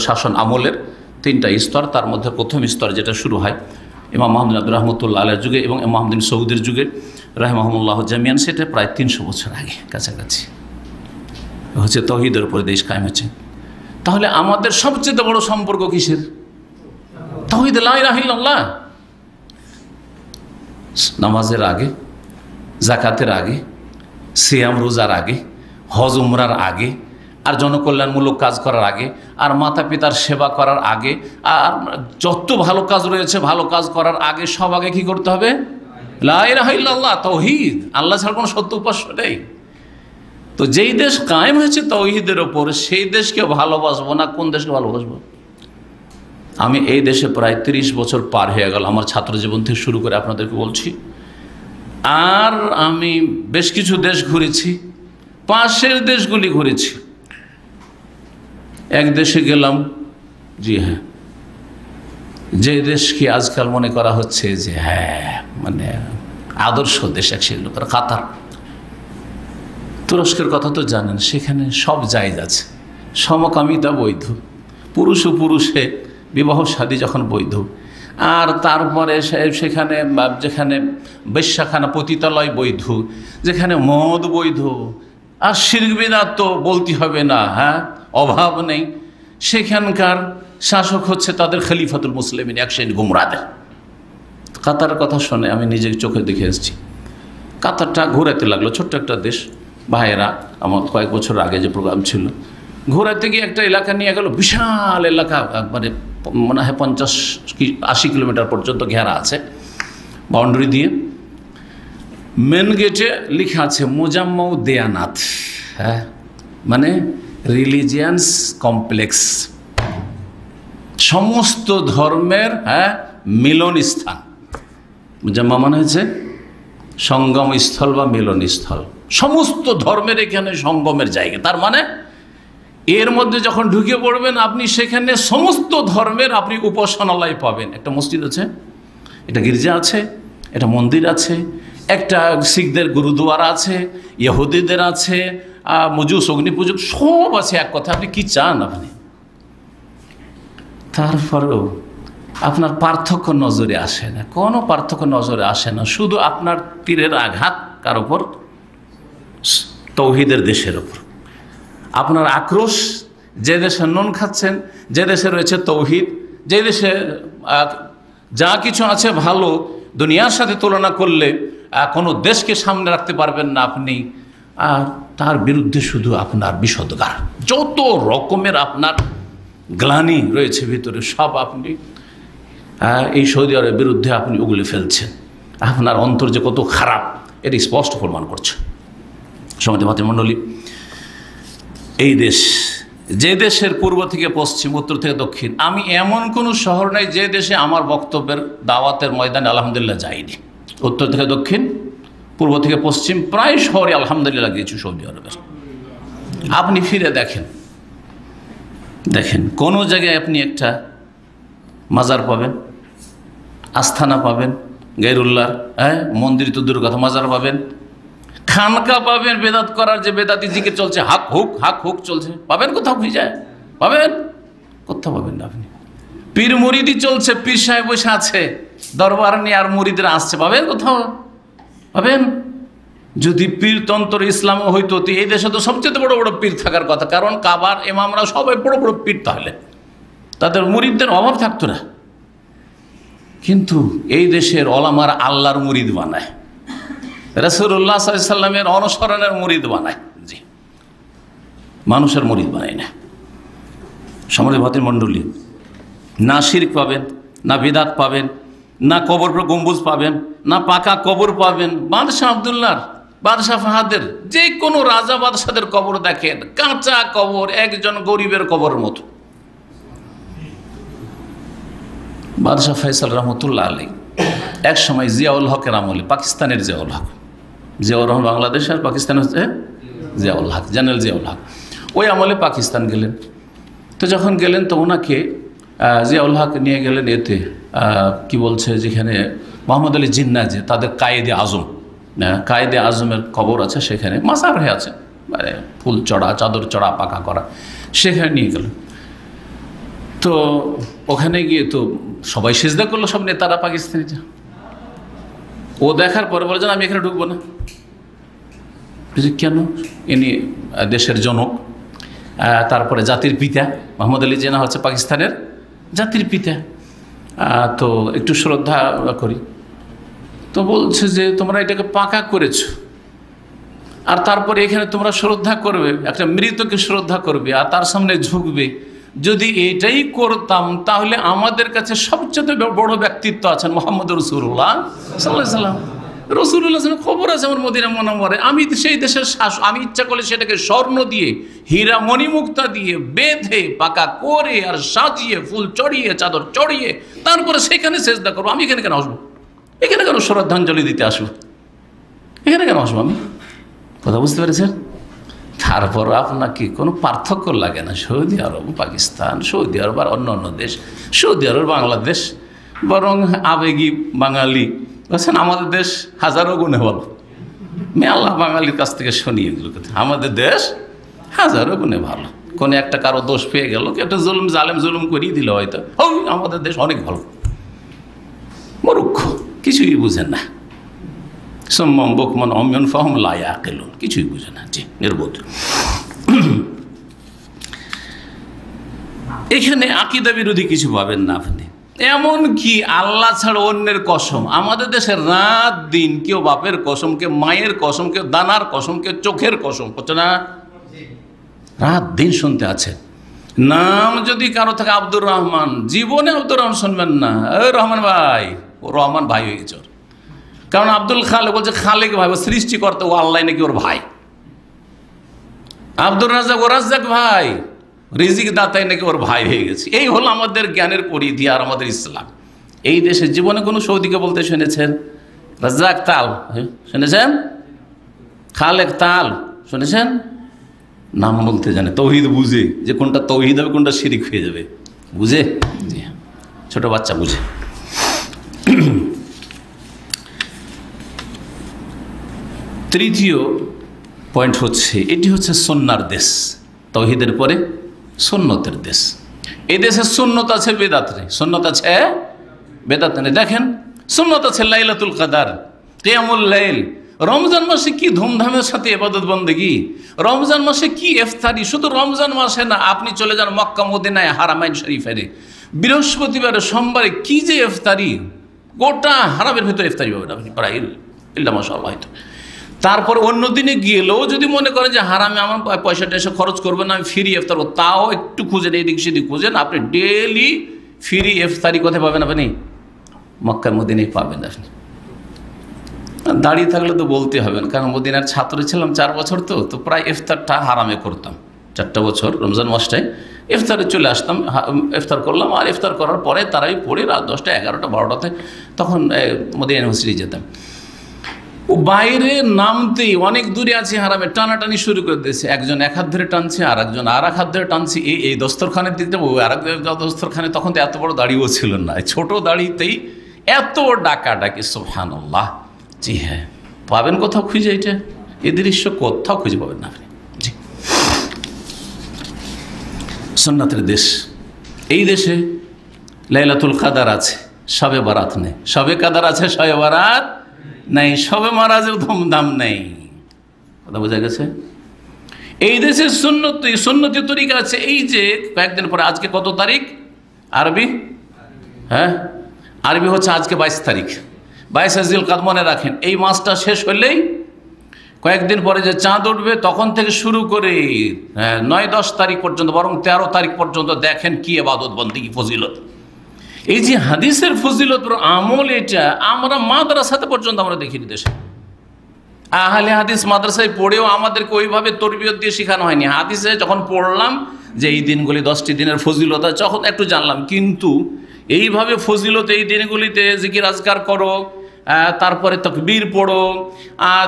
শাসন আমলের, 3টা স্তর। তার মধ্যে প্রথম স্তর যেটা শুরু হয় ইমাম মোহাম্মদ আব্দুর রহমতুল্লাহ আলাইহির যুগে এবং ইমাম মোহাম্মদ বিন সৌদের যুগে রাহিমাহুল্লাহ জামিয়ান, সেটা প্রায় 300 বছর আগে কাছাকাছি হচ্ছে তৌহিদের উপরে দেশ কায়েম হচ্ছে। তাহলে আমাদের সবচেয়ে বড় সম্পর্ক কিসের? তাওহীদ, লা ইলাহা ইল্লাল্লাহ। নামাজের আগে, যাকাতের আগে, সিয়াম রোজার আগে, হজ উমরার আগে, আর জনকল্যাণমূলক কাজ করার আগে, আর মাতা পিতার সেবা করার আগে, আর যত ভালো কাজ রয়েছে ভালো কাজ করার আগে, সব আগে কি করতে হবে? লা ইলাহা ইল্লাল্লাহ, তাওহীদ, আল্লাহ ছাড়া কোনো সত্য উপাস্য নেই। তো যেই দেশ কায়েম হয়েছে তাওহীদের ওপর, সেই দেশকে ভালোবাসবো না কোন দেশকে ভালোবাসবো? আমি এই দেশে প্রায় 30 বছর পার হয়ে গেল, আমার ছাত্র জীবন থেকে শুরু করে আপনাদেরকে বলছি। আর আমি বেশ কিছু দেশ ঘুরেছি, পাশের দেশগুলি ঘুরেছি। এক দেশে গেলাম, জি হ্যাঁ, যে দেশকে আজকাল মনে করা হচ্ছে যে হ্যাঁ মানে আদর্শ দেশ, সেগুলো কাতার। তুরস্কের কথা তো জানেন, সেখানে সব জায়েজ আছে, সমকামিতা বৈধ, পুরুষ ও পুরুষে বিবাহ শাদী যখন বৈধ, আর তারপরে সেখানে যেখানে বেশ্যাখানা পতিতালয় বৈধ, যেখানে মদ বৈধ, আর শিরক বিদআত তো বলতে হবে না, হ্যাঁ অভাব নেই। সেখানকার শাসক হচ্ছে তাদের খলিফাতুল মুসলিমিন, এক শ্রেণী গুমরাদের। কাতারের কথা শুনে আমি নিজে চোখে দেখে এসেছি। কাতারটা ঘোরাতে লাগলো, ছোট্ট একটা দেশ। ভাইয়েরা আমার কয়েক বছর আগে যে প্রোগ্রাম ছিল, ঘোরাতে গিয়ে একটা এলাকা নিয়ে গেল, বিশাল এলাকা, মানে মনে হয় 50-80 কিলোমিটার পর্যন্ত ঘেরা আছে বাউন্ডারি দিয়ে। মেন গেটে লেখা আছে মুজাম্মাউ দেয়ানাত, হ্যাঁ মানে রিলিজিয়ান্স কমপ্লেক্স, সমস্ত ধর্মের মিলন স্থান। মুজাম্মা মানে হচ্ছে সঙ্গম স্থল বা মিলন স্থল, সমস্ত ধর্মের এখানে সঙ্গমের জায়গা। তার মানে এর মধ্যে যখন ঢুকে পড়বেন আপনি সেখানে সমস্ত ধর্মের আপনি উপাসনালয় পাবেন। একটা মসজিদ আছে, একটা গির্জা আছে, একটা মন্দির আছে, একটা শিখদের গুরুদুয়ারা আছে, ইহুদিদের আছে, মজুস অগ্নি পুজো সব আছে। এক কথা আপনি কি চান আপনি? তারপরেও আপনার পার্থক্য নজরে আসে না, কোনো পার্থক্য নজরে আসে না। শুধু আপনার তীরের আঘাত কার ওপর? তৌহিদের দেশের ওপর। আপনার আক্রোশ যে দেশে নুন খাচ্ছেন, যে দেশে রয়েছে তৌহিদ, যে দেশে যা কিছু আছে ভালো, দুনিয়ার সাথে তুলনা করলে কোনো দেশকে সামনে রাখতে পারবেন না আপনি, আর তার বিরুদ্ধে শুধু আপনার বিষোদ্গার, যত রকমের আপনার গ্লানি রয়েছে ভিতরে সব আপনি এই সৌদি আরবের বিরুদ্ধে আপনি উগলে ফেলছেন। আপনার অন্তর যে কত খারাপ এটি স্পষ্ট প্রমাণ করছে। সমিতি ভাতৃমণ্ডলী, এই দেশ, যে দেশের পূর্ব থেকে পশ্চিম, উত্তর থেকে দক্ষিণ, আমি এমন কোনো শহর নাই যে দেশে আমার বক্তব্যের দাওয়াতের ময়দানে আলহামদুলিল্লাহ যাইনি। উত্তর থেকে দক্ষিণ, পূর্ব থেকে পশ্চিম, প্রায় শহরে আলহামদুলিল্লাহ গিয়েছি সৌদি আরবের। আপনি ফিরে দেখেন, কোনো জায়গায় আপনি একটা মাজার পাবেন, আস্থানা পাবেন গায়রুল্লাহর, মন্দির তো দূর কথা, মাজার পাবেন, খানকা পাবেন, বেদাত করার যে বেদাতি জিকির চলছে, হাক হুক চলছে, পাবেন কোথাও? হয়ে যায় পাবেন কোথাও? পাবেন না আপনি। পীর মুরিদি চলছে, পীর সাহেব বসে আছে দরবার নিয়ে আর মুরিদরা আসছে, পাবেন কোথাও? পাবেন? যদি পীরতন্ত্র ইসলাম হইতো তো এই দেশে তো সবচেয়ে বড় বড় পীর থাকার কথা, কারণ কাবার ইমামরা সবাই বড় বড় পীর, তাহলে তাদের মুরিদদের অভাব থাকতো না। কিন্তু এই দেশের ওলামারা আল্লাহর মুরিদ বানায়, রাসূলুল্লাহ সাল্লাল্লাহু আলাইহি ওয়াসাল্লামের অনুসরণের মুরিদ বানায়, জি, মানুষের মুরিদ বানায় না। সমাজের ভাতৃমণ্ডলী, না শিরক পাবেন, না বিদাত পাবেন, না কবর পর গম্বুজ পাবেন, না পাকা কবর পাবেন। বাদশাহ আব্দুল্লাহর, বাদশাহ ফাহাদের, যে কোনো রাজা বাদশাদের কবর দেখেন, কাঁচা কবর, একজন গরিবের কবরের মতো। বাদশাহ ফয়সাল রহমতুল্লাহ আলাইহি এক সময় জিয়াউল হকের আমলে, পাকিস্তানের জিয়াউল হক, জিয়াউর রহমান বাংলাদেশ আর পাকিস্তান হচ্ছে জিয়াউল হক, জেনারেল জিয়াউল হক, ওই আমলে পাকিস্তান গেলেন। তো যখন গেলেন তো ওনাকে জিয়াউল হক নিয়ে গেলেন এতে, কি বলছে, যেখানে মোহাম্মদ আলী জিন্না, যে তাদের কায়েদে আজম, কায়েদে আজমের কবর আছে, সেখানে মাজার হয়ে আছে, মানে ফুল চড়া, চাদর চড়া, পাকা করা, সেখানে নিয়ে গেলেন। তো ওখানে গিয়ে তো সবাই সিজদা করলো, সব নেতারা পাকিস্তানি। ও দেখার পরে বলে, আমি এখানে ঢুকবো না। কেন? ইনি দেশের জনক, তারপরে জাতির পিতা, মোহাম্মদ আলী জিন্নাহ হচ্ছে পাকিস্তানের জাতির পিতা, তো একটু শ্রদ্ধা করি। তো বলছে যে তোমরা এটাকে পাকা করেছো, আর তারপরে এখানে তোমরা শ্রদ্ধা করবে, একটা মৃতকে শ্রদ্ধা করবে আর তার সামনে ঝুঁকবে। যদি এটাই করতাম তাহলে আমাদের কাছে সবচেয়ে বড় ব্যক্তিত্ব আছেন মোহাম্মদ রাসূলুল্লাহ সাল্লাল্লাহু আলাইহি ওয়াসাল্লাম। রাসূলুল্লাহ খবর আছে আমার মদিনা মুনাওয়ারায়, আমি সেই দেশের শাসক, আমি ইচ্ছা করলে সেটাকে স্বর্ণ দিয়ে, হীরা মণিমুক্তা দিয়ে বেঁধে পাকা করে আর সাজিয়ে, ফুল চড়িয়ে, চাদর চড়িয়ে, তারপরে সেখানে সেজদা করবো। আমি এখানে কেন আসবো? এখানে কেন শ্রদ্ধাঞ্জলি দিতে আসবো? এখানে কেন আসবো আমি? কথা বুঝতে পেরেছেন? তারপর আপনাকে কোনো পার্থক্য লাগে না সৌদি আরব, পাকিস্তান, সৌদি আরব আর অন্য অন্য দেশ, সৌদি আরব, বাংলাদেশ, বরং আবেগী বাঙালি বলছেন আমাদের দেশ হাজারো গুণে ভালো। আমি আল্লাহ বাঙালির কাছ থেকে শুনি এগুলো কথা, আমাদের দেশ হাজারো গুণে ভালো। কোনো একটা কারো দোষ পেয়ে গেল, একটা জালেম জুলুম করিয়ে দিল, হয়তো আমাদের দেশ অনেক ভালো। মূর্খ, কিছুই বুঝেন না। সম্মম বকমন অমিয়ন ফাহম লা ইয়াকিলুন, কিছুই বুঝে না, জি, নির্বোধ। এখানে আকীদা বিরোধী কিছু পাবেন না আপনি। এমন কি আল্লাহ ছাড়া অন্যের কসম, আমাদের দেশে রাত দিন কেউ বাপের কসম, কেউ মায়ের কসম, কেউ দানার কসম, কেউ চোখের কসম করছে না, রাত দিন শুনতে আছে। নাম যদি কারো থাকে আব্দুর রহমান, জীবনে আব্দুর রহমান শুনবেন না, রহমান ভাই, ও রহমান ভাই হয়ে গেছে ওর। কারণ আব্দুল খালেক বলছে খালেক ভাই, ও সৃষ্টিকর্তা, ও আল্লাহ নাকি ওর ভাই। আব্দুর রাজ্জাক, ও রাজ্জাক ভাই, রিজিক দাতাই নাকি ওর ভাই হয়ে গেছে। এই হলো আমাদের জ্ঞানের পরিধি আর আমাদের ইসলাম। এই দেশের জীবনে কোনো সৌদিকে বলতে শুনেছেন রাজ্জাক তাল শুনেছেন? খালেক তাল শুনেছেন? নাম বলতে জানে, তৌহিদ বুঝে যে কোনটা তৌহিদ হবে কোনটা শিরিক হয়ে যাবে, বুঝে। জি, ছোট বাচ্চা বুঝে। তৃতীয় পয়েন্ট হচ্ছে, এটি হচ্ছে সুন্নার দেশ, তৌহিদের পরে সুন্নতের দেশ। এই দেশে সুন্নত আছে, বেদাত নেই। সুন্নত আছে, বেদাত নেই। দেখেন, সুন্নত আছে লাইলাতুল কদর, কিয়ামুল লাইল। রমজান মাসে কি ধুমধামের সাথে ইবাদত বন্দেগি, রমজান মাসে কি ইফতারি। শুধু রমজান মাসে না, আপনি চলে যান মক্কা মদিনায় হারামাইন শরীফে, বৃহস্পতিবারে সোমবারে কি যে ইফতারি, গোটা হারামের ভেতরে ইফতারি পাবেন আপনি প্রায়, ইল্লা মাশাআল্লাহ। হয়তো তারপর অন্য দিনে গেলেও যদি মনে করেন যে হারামে আমার পয়সাটা এসে খরচ করবেন, আমি ফ্রি ইফতার করবো, তাও একটু খুঁজেন, এদিক সেদিক খুঁজেন, আপনি ডেলি ফ্রি ইফতারি কোথায় পাবেন আপনি? মক্কার মদিনায় পাবেন আপনি। দাঁড়িয়ে থাকলে তো বলতে হবে না, কারণ মদিনার ছাত্র ছিলাম 4 বছর, তো প্রায় ইফতারটা হারামে করতাম। 4টা বছর রমজান মাসটায় ইফতারে চলে আসতাম, ইফতার করলাম, আর ইফতার করার পরে তারাই পড়ে রাত 10টা 11টা 12টাতে তখন মদিনা ইউনিভার্সিটি যেতাম। ও বাইরে নামতেই অনেক দূরে আছে হারামে, টানাটানি শুরু করে দিয়েছে। একজন এক হাত ধরে টানছে, আর একজন আর এক হাত ধরে টানছে, এই দস্তরখানের দিতে ও আর এক দস্তরখানে। তখন তো এত বড় দাড়িও ছিল না, ছোট দাড়িতেই এত ডাকাডাকি, সুবহানাল্লাহ। জি হ্যাঁ, পাবেন কোথাও খুঁজে? এটা এই দৃশ্য কোথাও খুঁজে পাবেন না আপনি। জি, সুন্নাতের দেশ। এই দেশে লাইলাতুল কদর আছে, শবে বারাত নেই। শবে কদর আছে, শবে বারাত নেই। শবে মারাজের ধুমধাম নেই। কথা বোঝা গেছে? এই দেশের সুন্নতি তরিকা আছে। এই যে কয়েকদিন পরে, আজকে কত তারিখ আরবি? হ্যাঁ, আরবি হচ্ছে আজকে 22 তারিখ, 22 জিলকাদ। মনে রাখেন, এই মাসটা শেষ হলেই কয়েকদিন পরে যে চাঁদ উঠবে, তখন থেকে শুরু করে 9-10 তারিখ পর্যন্ত, বরং 13 তারিখ পর্যন্ত দেখেন কি ইবাদত বন্দেগী, ফজিলত। এই যে হাদিসের ফজিলত আমল, এটা আমরা মাদ্রাসাতে পর্যন্ত আমরা দেখিনি দেশে। আহলে হাদিস মাদ্রাসায় পড়েও আমাদেরকে ওইভাবে তরবিয়ত দিয়ে শেখানো হয়নি। হাদিসে যখন পড়লাম যে এই দিনগুলি 10টি দিনের ফজিলত আছে, তখন একটু জানলাম, কিন্তু এইভাবে ফজিলত এই দিনগুলিতে জিকির আজকার করো, তারপরে তাকবীর পড়ো,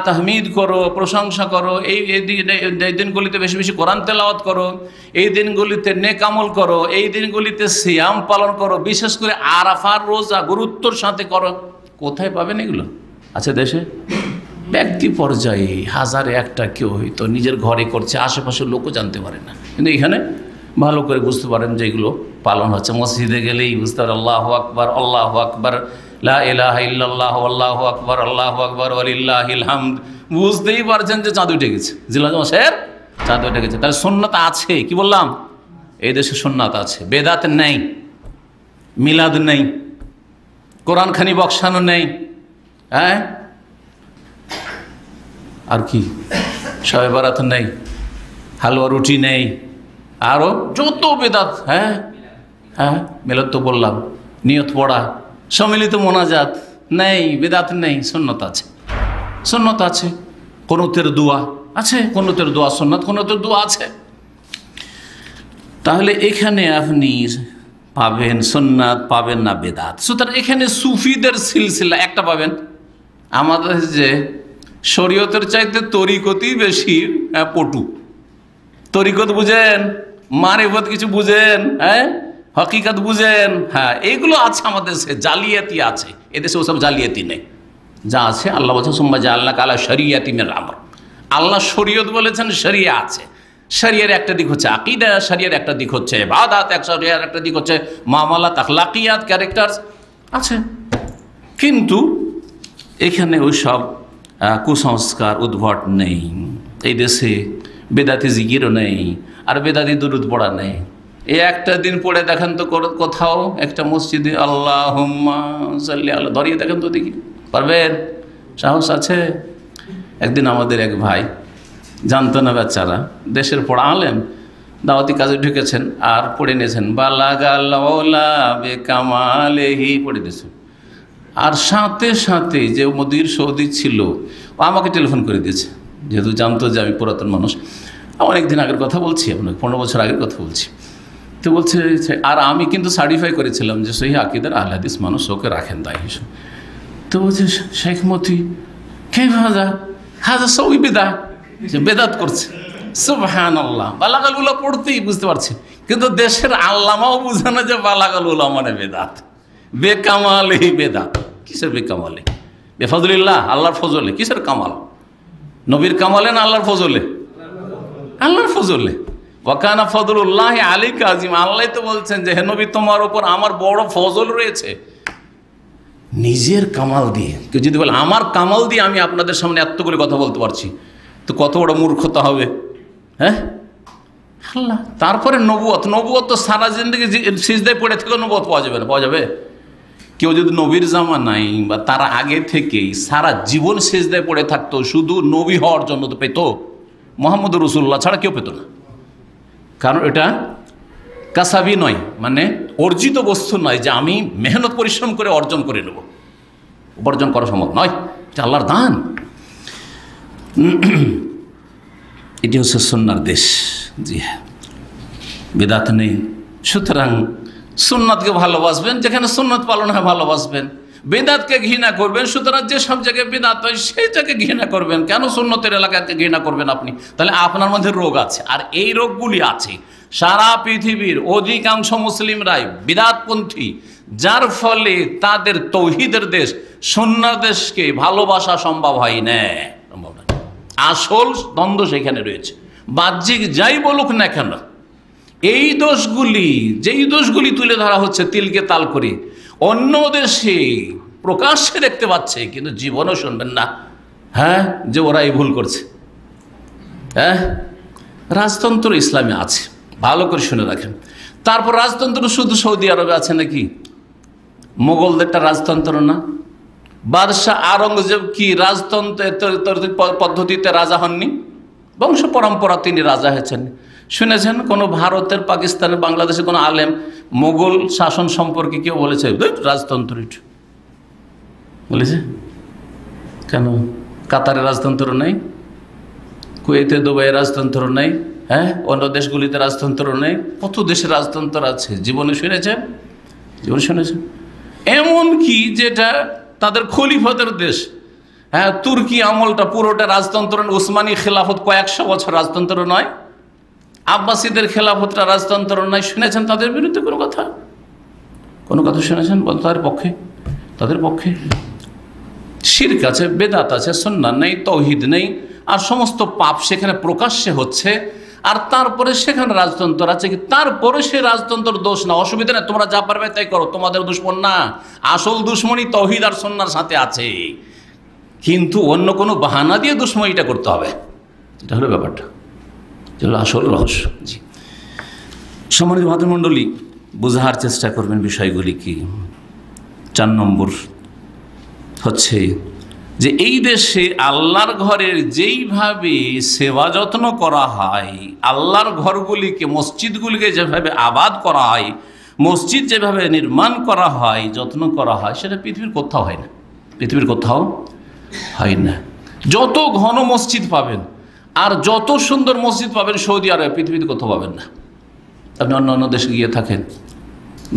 তাহমিদ করো, প্রশংসা করো, এই দিনগুলিতে বেশি বেশি কোরআন তেলাওয়াত করো, এই দিনগুলিতে নেক আমল করো, এই দিনগুলিতে সিয়াম পালন করো, বিশেষ করে আরাফার রোজা গুরুত্বর সাথে করো। কোথায় পাবেন এগুলো? আছে দেশে ব্যক্তি পর্যায়ে 1000-এ একটা কেউ হয়তো নিজের ঘরে করছে, আশেপাশের লোকও জানতে পারে না। কিন্তু এখানে ভালো করে বুঝতে পারেন যে এগুলো পালন হচ্ছে। মসজিদে গেলেই বুঝতে পারেন আল্লাহু আকবার, আল্লাহু আকবার, লা ইলাহা ইল্লাল্লাহ, আল্লাহু আকবার, আল্লাহু আকবার, ওয়ালিল্লাহিল হামদ। বুঝতেই পারছেন যে চাঁদ উঠে গেছে, জিলহজ মাসের চাঁদ উঠে গেছে। তাহলে সুন্নাত আছে। কি বললাম? এই দেশে সুন্নাত আছে, বেদাত নেই, মিলাদ নেই, কোরআন খানি বক্সানো নেই। হ্যাঁ, আর কি, শবে বারাত নেই, হালুয়া রুটি নেই, আরও যত বেদাত। হ্যাঁ হ্যাঁ, মিলাদ তো বললাম, নিয়ত পড়া, সম্মিলিত মোনাজাত নেই, বেদাত নেই। সুন্নত আছে, সুন্নত আছে। কুনুতের দোয়া আছে, কুনুতের দোয়া সুন্নত, কুনুতের দোয়া আছে। তাহলে এখানে আপনি পাবেন সুন্নাত, পাবেন না বেদাত। সুতরাং এখানে সুফিদের সিলসিলা একটা পাবেন। আমাদের যে শরীয়তের চাইতে তরিকতই বেশি পটু। তরিকত বুঝেন, মারিফত কিছু বুঝেন, হ্যাঁ, হকিকত বুঝেন। হ্যাঁ, এইগুলো আছে আমাদের দেশে, জালিয়াতি আছে। এদেশে ওসব জালিয়াতি নেই। যা আছে আল্লাহ বলছেন, সুম্মা জাআলনাকা আলা শরিয়াতি মিনাল আমর। আল্লাহ শরীয়ত বলেছেন, শরিয়া আছে। শরিয়ার একটা দিক হচ্ছে আকীদা, শরিয়ার একটা দিক হচ্ছে ইবাদত, শরিয়ার একটা দিক হচ্ছে মুআমালাত, আখলাকিয়াত, ক্যারেক্টারস আছে। কিন্তু এখানে ওই সব কুসংস্কার উদ্ভট নেই। এই দেশে বেদাতি জিকিরও নেই, আর বেদাতি দুরুদ পড়া নেই। এই একটা দিন পড়ে দেখেন তো কোথাও একটা মসজিদে আল্লাহুম্মা সাল্লি আলা ধরিয়ে দেখেন তো, দেখি পারবেন? সাহস আছে? একদিন আমাদের এক ভাই, জানতো না বেচারা, দেশের পড়া আলেম, দাওয়াতি কাজে ঢুকেছেন আর পড়ে নিয়েছেন বালাগাল ওলা বেকামালেহি পড়ে দিয়েছেন। আর সাথে সাথে যে মদির সৌদি ছিল, ও আমাকে টেলিফোন করে দিয়েছে, যেহেতু জানতো যে আমি পুরাতন মানুষ। অনেক দিন আগের কথা বলছি, আপনাকে 15 বছর আগের কথা বলছি। তো বলছে, আর আমি কিন্তু সার্টিফাই করেছিলাম যে সহি আকিদার আহলে হাদিস মানুষ, ওকে রাখেন দায়ী হিসেবে। তো বলছে, শেখ মতি কে হাজা হাজা সবই বেদা, যে বেদাত করছে। সুবহানাল্লাহ, বালাগাল উলা পড়তেই বুঝতে পারছি, কিন্তু দেশের আল্লামাও বুঝে না যে বালাগাল উলা মানে বেদাত, বেকামালে বেদাত। কিসের বেকামালে? বেফজলিল্লাহ, আল্লাহর ফজলে। কিসের কামাল? নবীর কামালে না আল্লাহর ফজলে? আল্লাহর ফজলে। ওয়াকানা ফজলুল্লাহ আলাইকা আযীম। আল্লাহ তো বলছেন যে হে নবী, তোমার উপর আমার বড় ফজল রয়েছে। নিজের কামাল দিয়ে কেউ যদি বলে আমার কামাল দিয়ে আমি আপনাদের সামনে এত করে কথা বলতে পারছি, তো কত বড় মূর্খতা হবে। হ্যাঁ, আল্লাহ। তারপরে নবুয়ত, নবুয়ত তো সারা জিন্দগি সিজদায় পড়ে থেকেও নবুয়ত পাওয়া যাবে না? পাওয়া যাবে? কেউ যদি নবীর জামানায় বা তার আগে থেকেই সারা জীবন সিজদায় পড়ে থাকতো শুধু নবী হওয়ার জন্য, তো পেত? মুহাম্মদ রাসূলুল্লাহ ছাড়া কেউ পেত না। কারণ এটা কাসাবি নয়, মানে অর্জিত বস্তু নয় যে আমি মেহনত পরিশ্রম করে অর্জন করে নেব, উপার্জন করা সম্ভব নয়, এটা আল্লাহর দান। এটি হচ্ছে সুন্নাহর দেশ। জি হ্যাঁ, বিদআত নেই। সুতরাং সুন্নাতকে ভালোবাসবেন, যেখানে সুন্নাত পালন হয় ভালোবাসবেন, বিদআতকে ঘৃণা করবেন। সুতরাং যে সব জায়গায় বিদআত হয় সেইটাকে ঘৃণা করবেন। কেন সুন্নতের এলাকাকে ঘৃণা করবেন আপনি? তাহলে আপনার মধ্যে রোগ আছে, আর এই রোগগুলি আছে সারা পৃথিবীর অধিকাংশ মুসলিমরাই বিদআতপন্থী, যার ফলে তাদের তৌহিদের দেশ সুন্নাহর দেশকে ভালোবাসা সম্ভব হয় না। আসল দ্বন্দ্ব সেখানে রয়েছে। বাহ্যিক যাই বলুক না কেন, এই দোষগুলি, যেই দোষগুলি তুলে ধরা হচ্ছে তিলকে তাল করে, অন্য দেশে প্রকাশ্যে দেখতে পাচ্ছে, কিন্তু জীবনও শুনবেন না হ্যাঁ যে ওরা এই ভুল করছে। হ্যাঁ, রাজতন্ত্র ইসলামে আছে, ভালো করে শুনে রাখেন। তারপর রাজতন্ত্র শুধু সৌদি আরবে আছে নাকি? মোগলদেরটা রাজতন্ত্র না? বাদশাহ আওরঙ্গজেব কি রাজতন্ত্র পদ্ধতিতে রাজা হননি? বংশ পরম্পরা তিনি রাজা হয়েছেন। শুনেছেন কোনো ভারতের, পাকিস্তানের, বাংলাদেশের কোনো আলেম মোগল শাসন সম্পর্কে কেউ বলেছে রাজতন্ত্র? বলেছে? কেন? কাতারের রাজতন্ত্র নেই? কুয়েতে, দুবাইয়ে রাজতন্ত্র নেই? হ্যাঁ, অন্য দেশগুলিতে রাজতন্ত্র নেই? কত দেশে রাজতন্ত্র আছে, জীবনে শুনেছেন? জীবনে শুনেছেন? এমন কি যেটা তাদের খলিফাদের দেশ, হ্যাঁ, তুর্কি আমলটা পুরোটা রাজতন্ত্র। উসমানী খেলাফত কয়েকশো বছর রাজতন্ত্র নয়? আব্বাসীদের খেলাফতটা রাজতন্ত্র নয়? শুনেছেন তাদের বিরুদ্ধে কোনো কথা? কোনো কথা শুনেছেন? বল তাদের পক্ষে, তাদের পক্ষে শিরক আছে, বেদাত আছে, সুন্নাহ নেই, তৌহিদ নেই, আর সমস্ত পাপ সেখানে প্রকাশ্যে হচ্ছে। আর তারপরে সেখানে রাজতন্ত্র আছে কি? তারপরে সে রাজতন্ত্র দোষ না, অসুবিধা নেই, তোমরা যা পারবে তাই করো, তোমাদের দুশ্মন না। আসল দুশ্মনী তৌহিদ আর সুন্নাহর সাথে আছে, কিন্তু অন্য কোনো বাহানা দিয়ে দুশ্মনীটা করতে হবে। এটা হলো ব্যাপারটা, এটা হলো আসল রহস্য। জি, সম্মানিত ভাতৃমণ্ডলী, বোঝার চেষ্টা করবেন বিষয়গুলি কি। 4 নম্বর হচ্ছে যে এই দেশে আল্লাহর ঘরের যেইভাবে সেবা যত্ন করা হয়, আল্লাহর ঘরগুলিকে, মসজিদগুলিকে যেভাবে আবাদ করা হয়, মসজিদ যেভাবে নির্মাণ করা হয়, যত্ন করা হয়, সেটা পৃথিবীর কোথাও হয় না। পৃথিবীর কোথাও হয় না। যত ঘন মসজিদ পাবেন আর যত সুন্দর মসজিদ পাবেন সৌদি আরবে, পৃথিবীতে কোথাও পাবেন না। আপনি অন্য অন্য দেশে গিয়ে থাকেন,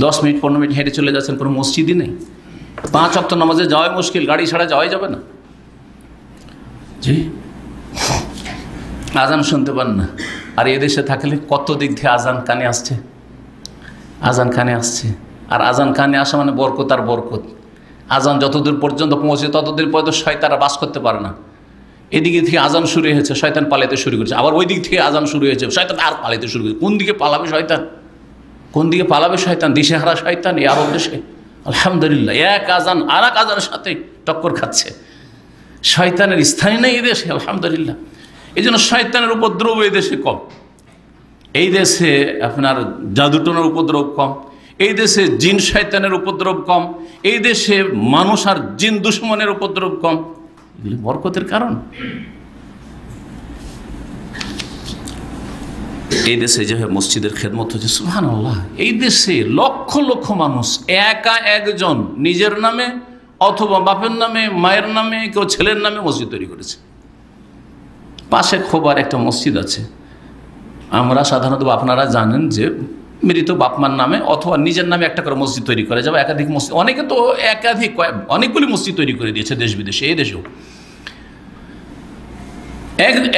10 মিনিট 15 মিনিট হেঁটে চলে যাচ্ছেন, কোনো মসজিদই নেই। 5 ওয়াক্ত নামাজে যাওয়াই মুশকিল, গাড়ি ছাড়া যাওয়াই যাবে না। জি, আজান শুনতে পান না। আর এদেশে থাকলে কত দিক থেকে আজান কানে আসছে, আজান কানে আসছে। আর আজান কানে আসা মানে বরকত আর বরকত। আজান যতদূর পর্যন্ত পৌঁছে ততদূর পর্যন্ত শয়তানরা বাস করতে পারে না। এদিকে থেকে আজান শুরু হয়েছে, শয়তান পালাতে শুরু করেছে। আবার ওই দিক থেকে আজান শুরু হয়েছে, শয়তান আর পালাতে শুরু করেছে। কোন দিকে পালাবে শয়তান? কোন দিকে পালাবে শয়তান? দিশেহারা শয়তান এই আরব দেশে। আলহামদুলিল্লাহ, এক আজান আর এক আজানের সাথে টক্কর খাচ্ছে। শয়তানের স্থায়ী নেই এই দেশে, আলহামদুলিল্লাহ। এই জন্য শয়তানের উপদ্রব এই দেশে কম। এই দেশে আপনার জাদুটনার উপদ্রব কম, এই দেশে জিন শয়তানের উপদ্রব কম, এই দেশে মানুষ আর জিন দুশ্মনের উপদ্রব কম। এগুলি বরকতের কারণ। এই দেশে যেভাবে মসজিদের খেদমত হচ্ছে, সুবহানাল্লাহ। এই দেশে লক্ষ লক্ষ মানুষ একা একজন নিজের নামে অথবা বাপের নামে, মায়ের নামে, কেউ ছেলের নামে মসজিদ তৈরি করেছে। পাশে খোবার একটা মসজিদ আছে। আমরা সাধারণত, আপনারা জানেন যে মৃত বাপমার নামে অথবা নিজের নামে একটা করে মসজিদ তৈরি করে যাবে, একাধিক মসজিদ। অনেকে তো অনেকগুলি মসজিদ তৈরি করে দিয়েছে দেশ বিদেশে, এই দেশেও।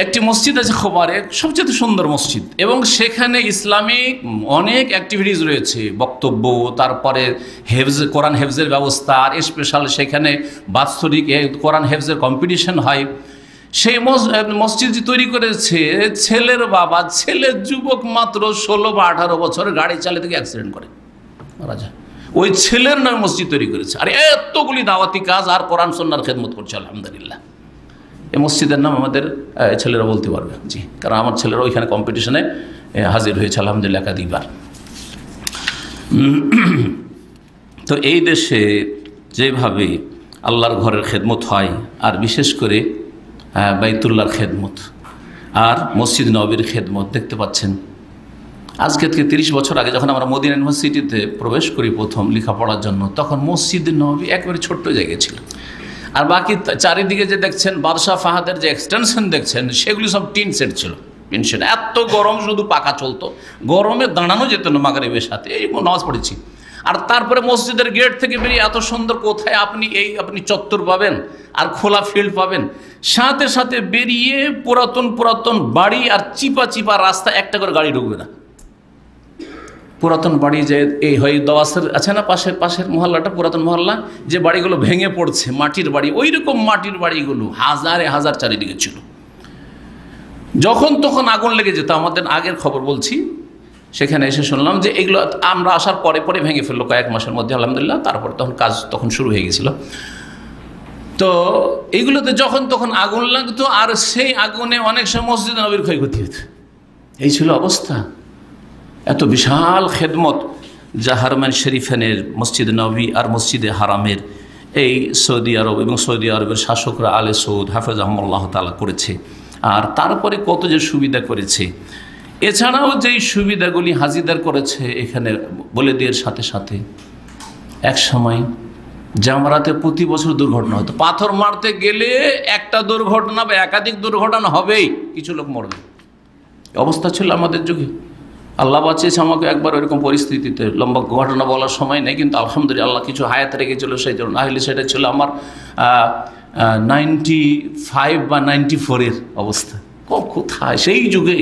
একটি মসজিদ আছে খোবারে, সবচেয়ে সুন্দর মসজিদ, এবং সেখানে ইসলামিক অনেক অ্যাক্টিভিটিস রয়েছে, বক্তব্য, তারপরে কোরআন হেফজের ব্যবস্থা, আর স্পেশাল সেখানে বাৎসরিক কোরআন হেফজের কম্পিটিশন হয়। সেই মসজিদ তৈরি করেছে ছেলের বাবা, ছেলের যুবক মাত্র 16 বা 18 বছর, গাড়ি চালিয়ে থেকে অ্যাক্সিডেন্ট করে মারা যায়। ওই ছেলের নামে মসজিদ তৈরি করেছে, আর এতগুলি দাওয়াতি কাজ আর কোরআন সুন্নাহর খেদমত করছে আলহামদুলিল্লাহ। এই মসজিদের নাম আমাদের ছেলেরা বলতে পারবে, জি, কারণ আমার ছেলেরা ওইখানে কম্পিটিশনে হাজির হয়েছে আলহামদুলিল্লাহ একাধিকবার। তো এই দেশে যেভাবে আল্লাহর ঘরের খেদমত হয়, আর বিশেষ করে বাইতুল্লাহর খেদমত আর মসজিদ নববীর খেদমত দেখতে পাচ্ছেন। আজকে থেকে 30 বছর আগে যখন আমরা মদিনা ইউনিভার্সিটিতে প্রবেশ করি প্রথম লেখাপড়ার জন্য, তখন মসজিদ নববী একেবারে ছোট্ট জায়গায় ছিল, আর বাকি চারিদিকে যে দেখছেন বাদশাহ ফাহাদের যে এক্সটেনশন দেখছেন, সেগুলি সব টিন সেট ছিল, টিন সেট। এত গরম, শুধু পাখা চলতো, গরমে দাঁড়ানো যেত না মাগরিবের সাথে। এই নামাজ পড়েছি, আর তারপরে মসজিদের গেট থেকে বেরিয়ে এত সুন্দর, কোথায় আপনি চত্বর পাবেন আর খোলা ফিল্ড পাবেন, সাথে সাথে বেরিয়ে পুরাতন বাড়ি আর চিপা রাস্তা, একটা করে গাড়ি ঢুকবে না। পুরাতন বাড়ি যে এই হয় দওয়াসের আছে না, পাশের মহল্লাটা পুরাতন মহল্লা, যে বাড়িগুলো ভেঙে পড়ছে, মাটির বাড়ি, ওই রকম মাটির বাড়িগুলো হাজার চারিদিকে ছিল। যখন তখন আগুন লেগে যেত। আমাদের আগের খবর বলছি, সেখানে এসে শুনলাম যে এগুলো আমরা আসার পরে ভেঙে ফেললো কয়েক মাসের মধ্যে আলহামদুলিল্লাহ। তারপরে কাজ শুরু হয়ে গেছিল। তো এইগুলোতে যখন তখন আগুন লাগতো, আর সেই আগুনে অনেক সময় মসজিদ নববীর ক্ষয়ক্ষতি হতো। এই ছিল অবস্থা। এত বিশাল খেদমত যা হারমাইন শরীফের মসজিদ নববী আর মসজিদে হারামের এই সৌদি আরব এবং সৌদি আরবের শাসকরা আলে সৌদ হাফেজাহুল্লাহ তাআলা করেছে, আর তারপরে কত যে সুবিধা করেছে। এছাড়াও যেই সুবিধাগুলি হাজিদার করেছে এখানে বলে দেওয়ার সাথে সাথে, এক সময় জামরাতে প্রতি বছর দুর্ঘটনা হতো। পাথর মারতে গেলে একটা দুর্ঘটনা বা একাধিক দুর্ঘটনা হবেই, কিছু লোক মরবে। অবস্থা ছিল আমাদের যুগে। আল্লাহ বাঁচিয়েছে আমাকে একবার ওইরকম পরিস্থিতিতে, লম্বা ঘটনা বলার সময় নেই, কিন্তু আলহামদুলিল্লাহ আল্লাহ কিছু হায়াত রেখেছিল সেই জন্য। নাহলে সেটা ছিল আমার 95 বা 94-এর অবস্থা। কোথায় সেই যুগে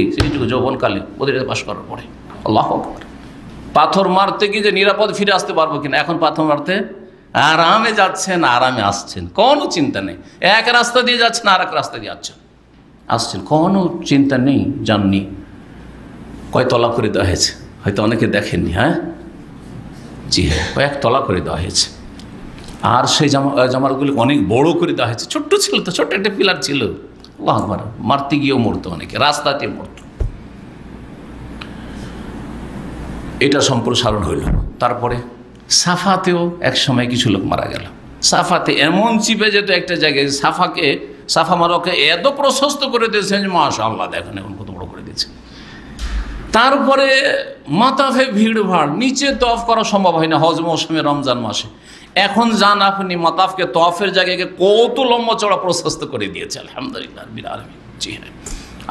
যৌবনকালে ওদের পাশ করার পরে আল্লাহু আকবার, পাথর মারতে গিয়ে যে নিরাপদ ফিরে আসতে পারবো কিনা। এখন পাথর মারতে আরামে যাচ্ছেন, আরামে আসছেন, কোনো চিন্তা নেই। এক রাস্তা দিয়ে যাচ্ছেন, আর এক রাস্তা দিয়ে আসছেন, কোনো চিন্তা নেই। জাননি কয় তলা করে দেওয়া হয়েছে, হয়তো অনেকে দেখেননি। হ্যাঁ, জি হ্যাঁ, কয়েক তলা করে দেওয়া হয়েছে। আর সেই জামারগুলি অনেক বড় করে দেওয়া হয়েছে। ছোট্ট ছিল তো, ছোট্ট একটা পিলার ছিল। আল্লাহু আকবার, মারতে গিয়েও মরতো অনেকে, রাস্তাতে মরতো। এটা সম্প্রসারণ হইল। তারপরে সাফাতেও এক সময় কিছু লোক মারা গেল। সাফাতে এমন চিপে যেত একটা জায়গায়, সাফা মারকে এত প্রশস্ত করে দিয়েছেন যে মাশাআল্লাহ, দেখেন এখন কত বড় করে দিয়েছে। তারপরে মাতাফে ভিড় ভাড়, নিচে তওয়াফ করা সম্ভব হয় না হজ মৌসুমে, রমজান মাসে। এখন যান আপনি মাতাফকে, তওয়াফের জায়গাকে কত লম্বা চড়া প্রশস্ত করে দিয়েছে আলহামদুলিল্লাহ রাব্বিল আলামিন। জি হ্যাঁ,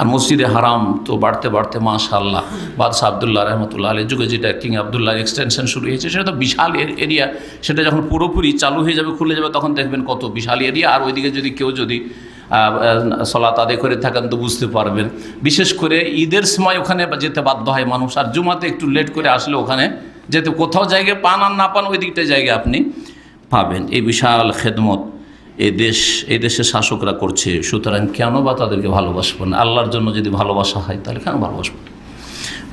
আর মসজিদে হারাম তো বাড়তে মাশাআল্লাহ বাদশাহ আবদুল্লাহ রহমতুল্লাহ আলাইহির যুগে যেটা কিং আবদুল্লাহ এক্সটেনশন শুরু হয়েছে, সেটা তো বিশাল এরিয়া। সেটা যখন পুরোপুরি চালু হয়ে যাবে, খুলে যাবে, তখন দেখবেন কত বিশাল এরিয়া। আর ওইদিকে যদি কেউ সালাত আদায় করে থাকেন তো বুঝতে পারবেন। বিশেষ করে ঈদের সময় ওখানে যেতে বাধ্য হয় মানুষ, আর জুমাতে একটু লেট করে আসলে ওখানে যেতে কোথাও জায়গায় পান আর না পান, ওই দিকটা জায়গায় আপনি পাবেন। এই বিশাল খেদমত এই দেশের শাসকরা করছে। সুতরাং কেন বা তাদেরকে ভালোবাসবো না? আল্লাহর জন্য যদি ভালোবাসা হয় তাহলে কেন ভালোবাসবো?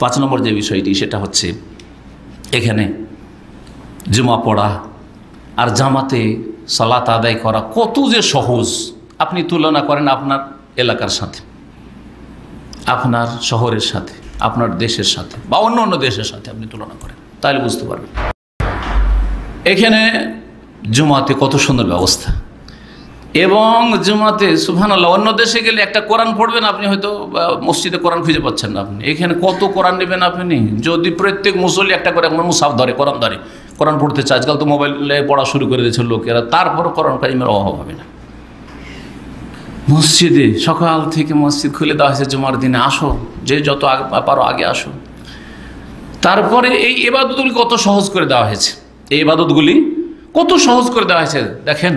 5 নম্বর যে বিষয়টি, সেটা হচ্ছে এখানে জুমা পড়া আর জামাতে সালাত আদায় করা কত যে সহজ। আপনি তুলনা করেন আপনার এলাকার সাথে, আপনার শহরের সাথে, আপনার দেশের সাথে, বা অন্য দেশের সাথে আপনি তুলনা করেন, তাহলে বুঝতে পারবেন এখানে জুমাতে কত সুন্দর ব্যবস্থা। এবং জুমাতে সুবহানাল্লাহ, অন্য দেশে গেলে একটা কোরআন পড়বেন আপনি, হয়তো মসজিদে কোরআন খুঁজে পাচ্ছেন না আপনি। এখানে কত কোরআন নেবেন আপনি? যদি প্রত্যেক মুসল্লি একটা করে মুসাফ ধরে, কোরআন পড়তে চায়। আজকাল তো মোবাইলে পড়া শুরু করে দিয়েছে লোকেরা, তারপরও কোরআন কারিমের অভাব হবে না। মসজিদে সকাল থেকে মসজিদ খুলে দেওয়া হয়েছে জুমার দিনে, আসো, যে যত পারো আগে আসো। তারপরে এই ইবাদতগুলি কত সহজ করে দেওয়া হয়েছে, এই ইবাদতগুলি কত সহজ করে দেওয়া হয়েছে। দেখেন,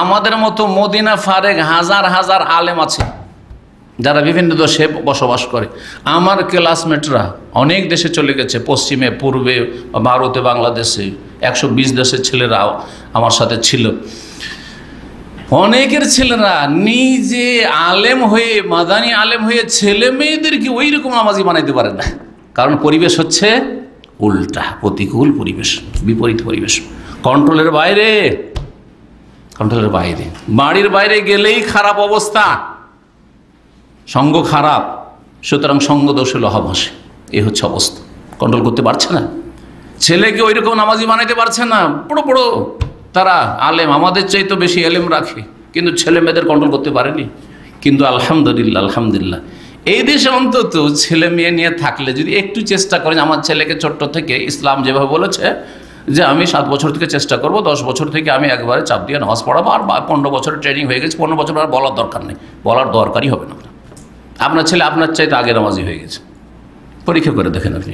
আমাদের মতো মদিনা ফারেক হাজার হাজার আলেম আছে, যারা বিভিন্ন দেশে বসবাস করে। আমার ক্লাসমেটরা অনেক দেশে চলে গেছে, পশ্চিমে, পূর্বে, ভারতে, বাংলাদেশে, 120 দেশের ছেলেরাও আমার সাথে ছিল। অনেকের ছেলেরা নিজে আলেম হয়ে, মাদানি আলেম হয়ে ছেলে মেয়েদেরকে ওই রকম নামাজি বানাইতে পারে না, কারণ পরিবেশ হচ্ছে উল্টা, প্রতিকূল পরিবেশ, বিপরীত পরিবেশ, কন্ট্রোলের বাইরে। বাড়ির বাইরে গেলেই খারাপ অবস্থা, সঙ্গ খারাপ, সুতরাং সঙ্গ দোষে লোহা ভাসে, এই হচ্ছে অবস্থা। কন্ট্রোল করতে পারছে না, ছেলেকে ওই রকম নামাজি বানাইতে পারছে না। বড় বড় তারা আলেম, আমাদের চাইতে বেশি এলেম রাখে, কিন্তু ছেলে মেয়েদের কন্ট্রোল করতে পারেনি। কিন্তু আলহামদুলিল্লাহ এই দেশে অন্তত ছেলে মেয়ে নিয়ে থাকলে যদি একটু চেষ্টা করেন, আমার ছেলেকে ছোট্ট থেকে ইসলাম যেভাবে বলেছে যে আমি 7 বছর থেকে চেষ্টা করব, 10 বছর থেকে আমি একবারে চাপ দিয়ে নামাজ পড়াবো, আর 15 বছরের ট্রেনিং হয়ে গেছে, 15 বছর আর বলার দরকার নেই, বলার দরকারই হবে না। আপনার ছেলে আপনার চাইতে আগে নামাজি হয়ে গেছে, পরীক্ষা করে দেখেন আপনি।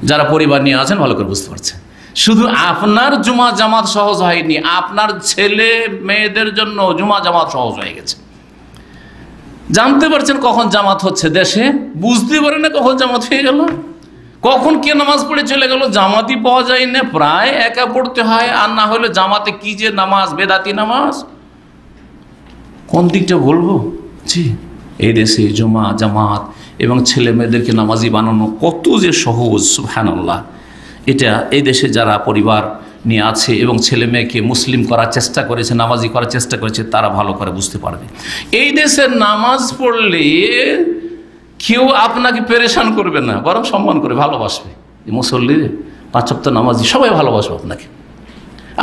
যারা পরিবার নিয়ে আছেন ভালো করে বুঝতে পারছেন। শুধু আপনার জুমা জামাত সহজ হয়নি, আপনার ছেলে মেয়েদের জন্য জুমা জামাত সহজ হয়ে গেছে। জানতে পারছেন কখন জামাত হচ্ছে দেশে, বুঝতে পারেন না কখন জামাত হয়ে গেল, কখন কে নামাজ পড়ে চলে গেল, জামাতই পাওয়া যায় না, প্রায় একা পড়তে হয়, আর না হলে জামাতে কি যে নামাজ, বেদাতি নামাজ, কোন দিকটা বলবো। জি, এই দেশে জুমা জামাত এবং ছেলে মেয়েদেরকে নামাজি বানানো কত যে সহজ, সুবহানাল্লাহ। এটা এই দেশে যারা পরিবার নিয়ে আছে এবং ছেলে মেয়েকে মুসলিম করার চেষ্টা করেছে, নামাজি করার চেষ্টা করেছে, তারা ভালো করে বুঝতে পারবে। এই দেশে নামাজ পড়লে কেউ আপনাকে পেরেশান করবে না, বরং সম্মান করে ভালোবাসবে। মুসল্লি, 5 ওয়াক্ত নামাজি, সবাই ভালোবাসবে আপনাকে,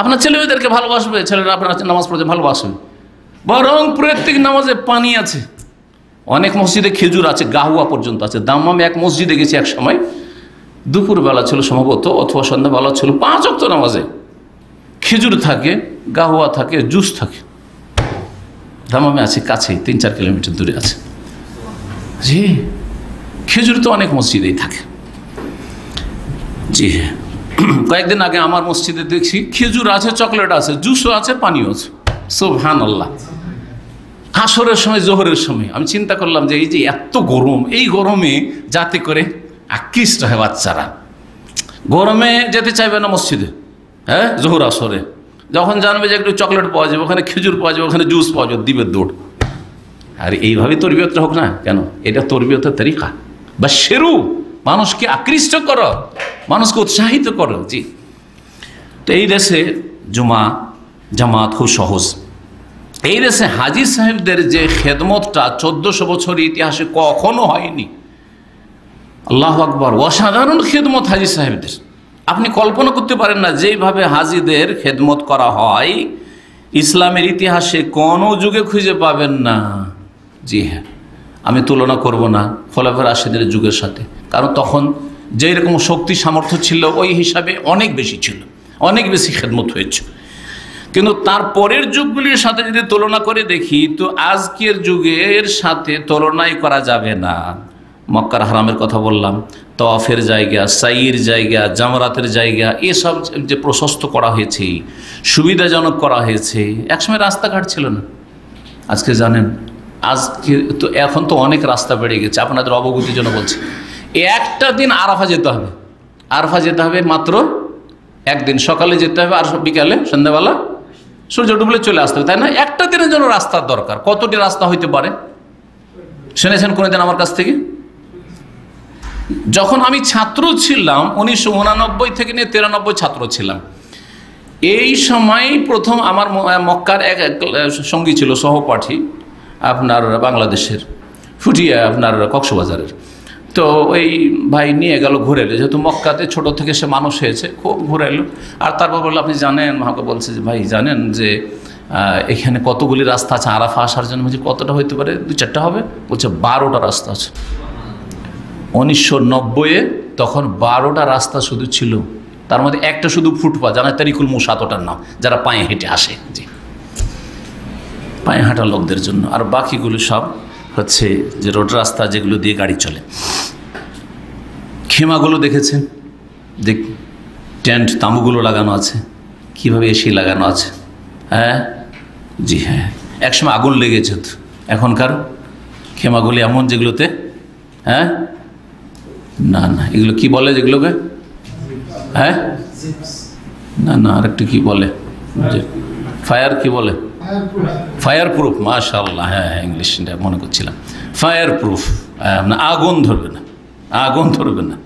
আপনার ছেলে মেয়েদেরকে ভালোবাসবে, ছেলেরা আপনার নামাজ পড়তে ভালোবাসবে। বরং প্রত্যেক নামাজে পানি আছে, অনেক মসজিদে খেজুর আছে, গাহুয়া পর্যন্ত আছে। দাম্মামে এক মসজিদে গেছি এক সময়, দুপুরবেলা ছিল সম্ভবত, অথবা সন্ধ্যাবেলা ছিল, 5 ওয়াক্ত নামাজে খেজুর থাকে, গাহুয়া থাকে, জুস থাকে। দাম্মামে আছে, কাছেই 3-4 কিলোমিটার দূরে আছে। জি, খেজুর তো অনেক মসজিদেই থাকে। জি হ্যাঁ, কয়েকদিন আগে আমার মসজিদে দেখছি খেজুর আছে, চকলেট আছে, জুসও আছে, পানিও আছে। সুবহানাল্লাহ। আসরের সময়, জোহরের সময় আমি চিন্তা করলাম যে এই যে এত গরম, এই গরমে যাতে করে আকৃষ্ট হয় বাচ্চারা, গরমে যেতে চাইবে না মসজিদে, হ্যাঁ, জোহর আসরে। যখন জানবে যে একটু চকলেট পাওয়া যাবে, ওখানে খেজুর পাওয়া যাবে, ওখানে জুস পাওয়া যাবে, দিবে দৌড়। আর এইভাবে তরবিয়তটা হোক না কেন, এটা তরবিয়তের তরিকা। বা শেরু, মানুষকে আকৃষ্ট করো, মানুষকে উৎসাহিত করো। জি, তো এই দেশে জুমা জামাত খুব সহজ। এই দেশে হাজী সাহেবদের যে খেদমতটা 1400 বছরের ইতিহাসে কখনো হয়নি। আল্লাহু আকবার, অসাধারণ খেদমত হাজী সাহেবদের। আপনি কল্পনা করতে পারেন না যেইভাবে হাজীদের খেদমত করা হয়, ইসলামের ইতিহাসে কোনো যুগে খুঁজে পাবেন না। জি হ্যাঁ, আমি তুলনা করব না খোলাফায়ে রাশিদের যুগের সাথে, কারণ তখন যেই রকম শক্তি সামর্থ্য ছিল ওই হিসাবে অনেক বেশি ছিল, অনেক বেশি খেদমত হয়েছে। কিন্তু তার পরের যুগগুলির সাথে যদি তুলনা করে দেখি, তো আজকের যুগের সাথে তুলনাই করা যাবে না। মক্কার হারামের কথা বললাম, তওয়াফের জায়গা, সাইয়ের জায়গা, জামরাতের জায়গা, এসব যে প্রশস্ত করা হয়েছে, সুবিধাজনক করা হয়েছে। একসময় রাস্তাঘাট ছিল না, আজকে জানেন, আজকে তো এখন তো অনেক রাস্তা বেড়ে গেছে। আপনাদের অবগতির জন্য বলছি, একটা দিন আরাফা যেতে হবে, আরাফা যেতে হবে মাত্র একদিন, সকালে যেতে হবে আর বিকালে সন্ধ্যাবেলা সূর্য ডুবলে চলে আসতে হবে, তাই না? একটা দিনের জন্য রাস্তার দরকার। কতটি রাস্তা হইতে পারে শুনেছেন কোনোদিন আমার কাছ থেকে? যখন আমি ছাত্র ছিলাম, 1989 থেকে নিয়ে 93 ছাত্র ছিলাম, এই সময় প্রথম আমার মক্কার এক সঙ্গী ছিল, সহপাঠী, আপনার বাংলাদেশের, ফুটিয়া, আপনার কক্সবাজারের। তো ওই ভাই নিয়ে গেল ঘুরে এলো, যেহেতু মক্কাতে ছোট থেকে সে মানুষ হয়েছে, খুব ঘুরে এলো। আর তারপর বললো, আপনি জানেন, আমাকে বলছে যে ভাই জানেন যে এখানে কতগুলি রাস্তা আছে আরাফা আসার জন্য? বলছি কতটা হইতে পারে? 2-4টা হবে। বলছে 12টা রাস্তা আছে। 1990-এ তখন 12টা রাস্তা শুধু ছিল, তার মধ্যে একটা শুধু ফুটপাথ, জানা তারিকুল মুসাত ওটার নাম, যারা পায়ে হেঁটে আসে, জি, পায়ে হাঁটা লোকদের জন্য। আর বাকিগুলো সব হচ্ছে যে রোড রাস্তা, যেগুলো দিয়ে গাড়ি চলে। খেমাগুলো দেখেছেন, টেন্ট, তাঁবুগুলো লাগানো আছে, কিভাবে এসি লাগানো আছে, হ্যাঁ, জি হ্যাঁ। একসময় আগুন লেগেছে, এখনকার খেমাগুলি এমন যেগুলোতে, হ্যাঁ না না এগুলো কি বলে যেগুলোকে, হ্যাঁ না না আরেকটু কি বলে, ফায়ার কি বলে, ফায়ার প্রুফ, মাশাআল্লাহ, হ্যাঁ হ্যাঁ ইংলিশটা মনে করছিলাম, ফায়ার প্রুফ, আগুন ধরবে না, আগুন ধরবে না।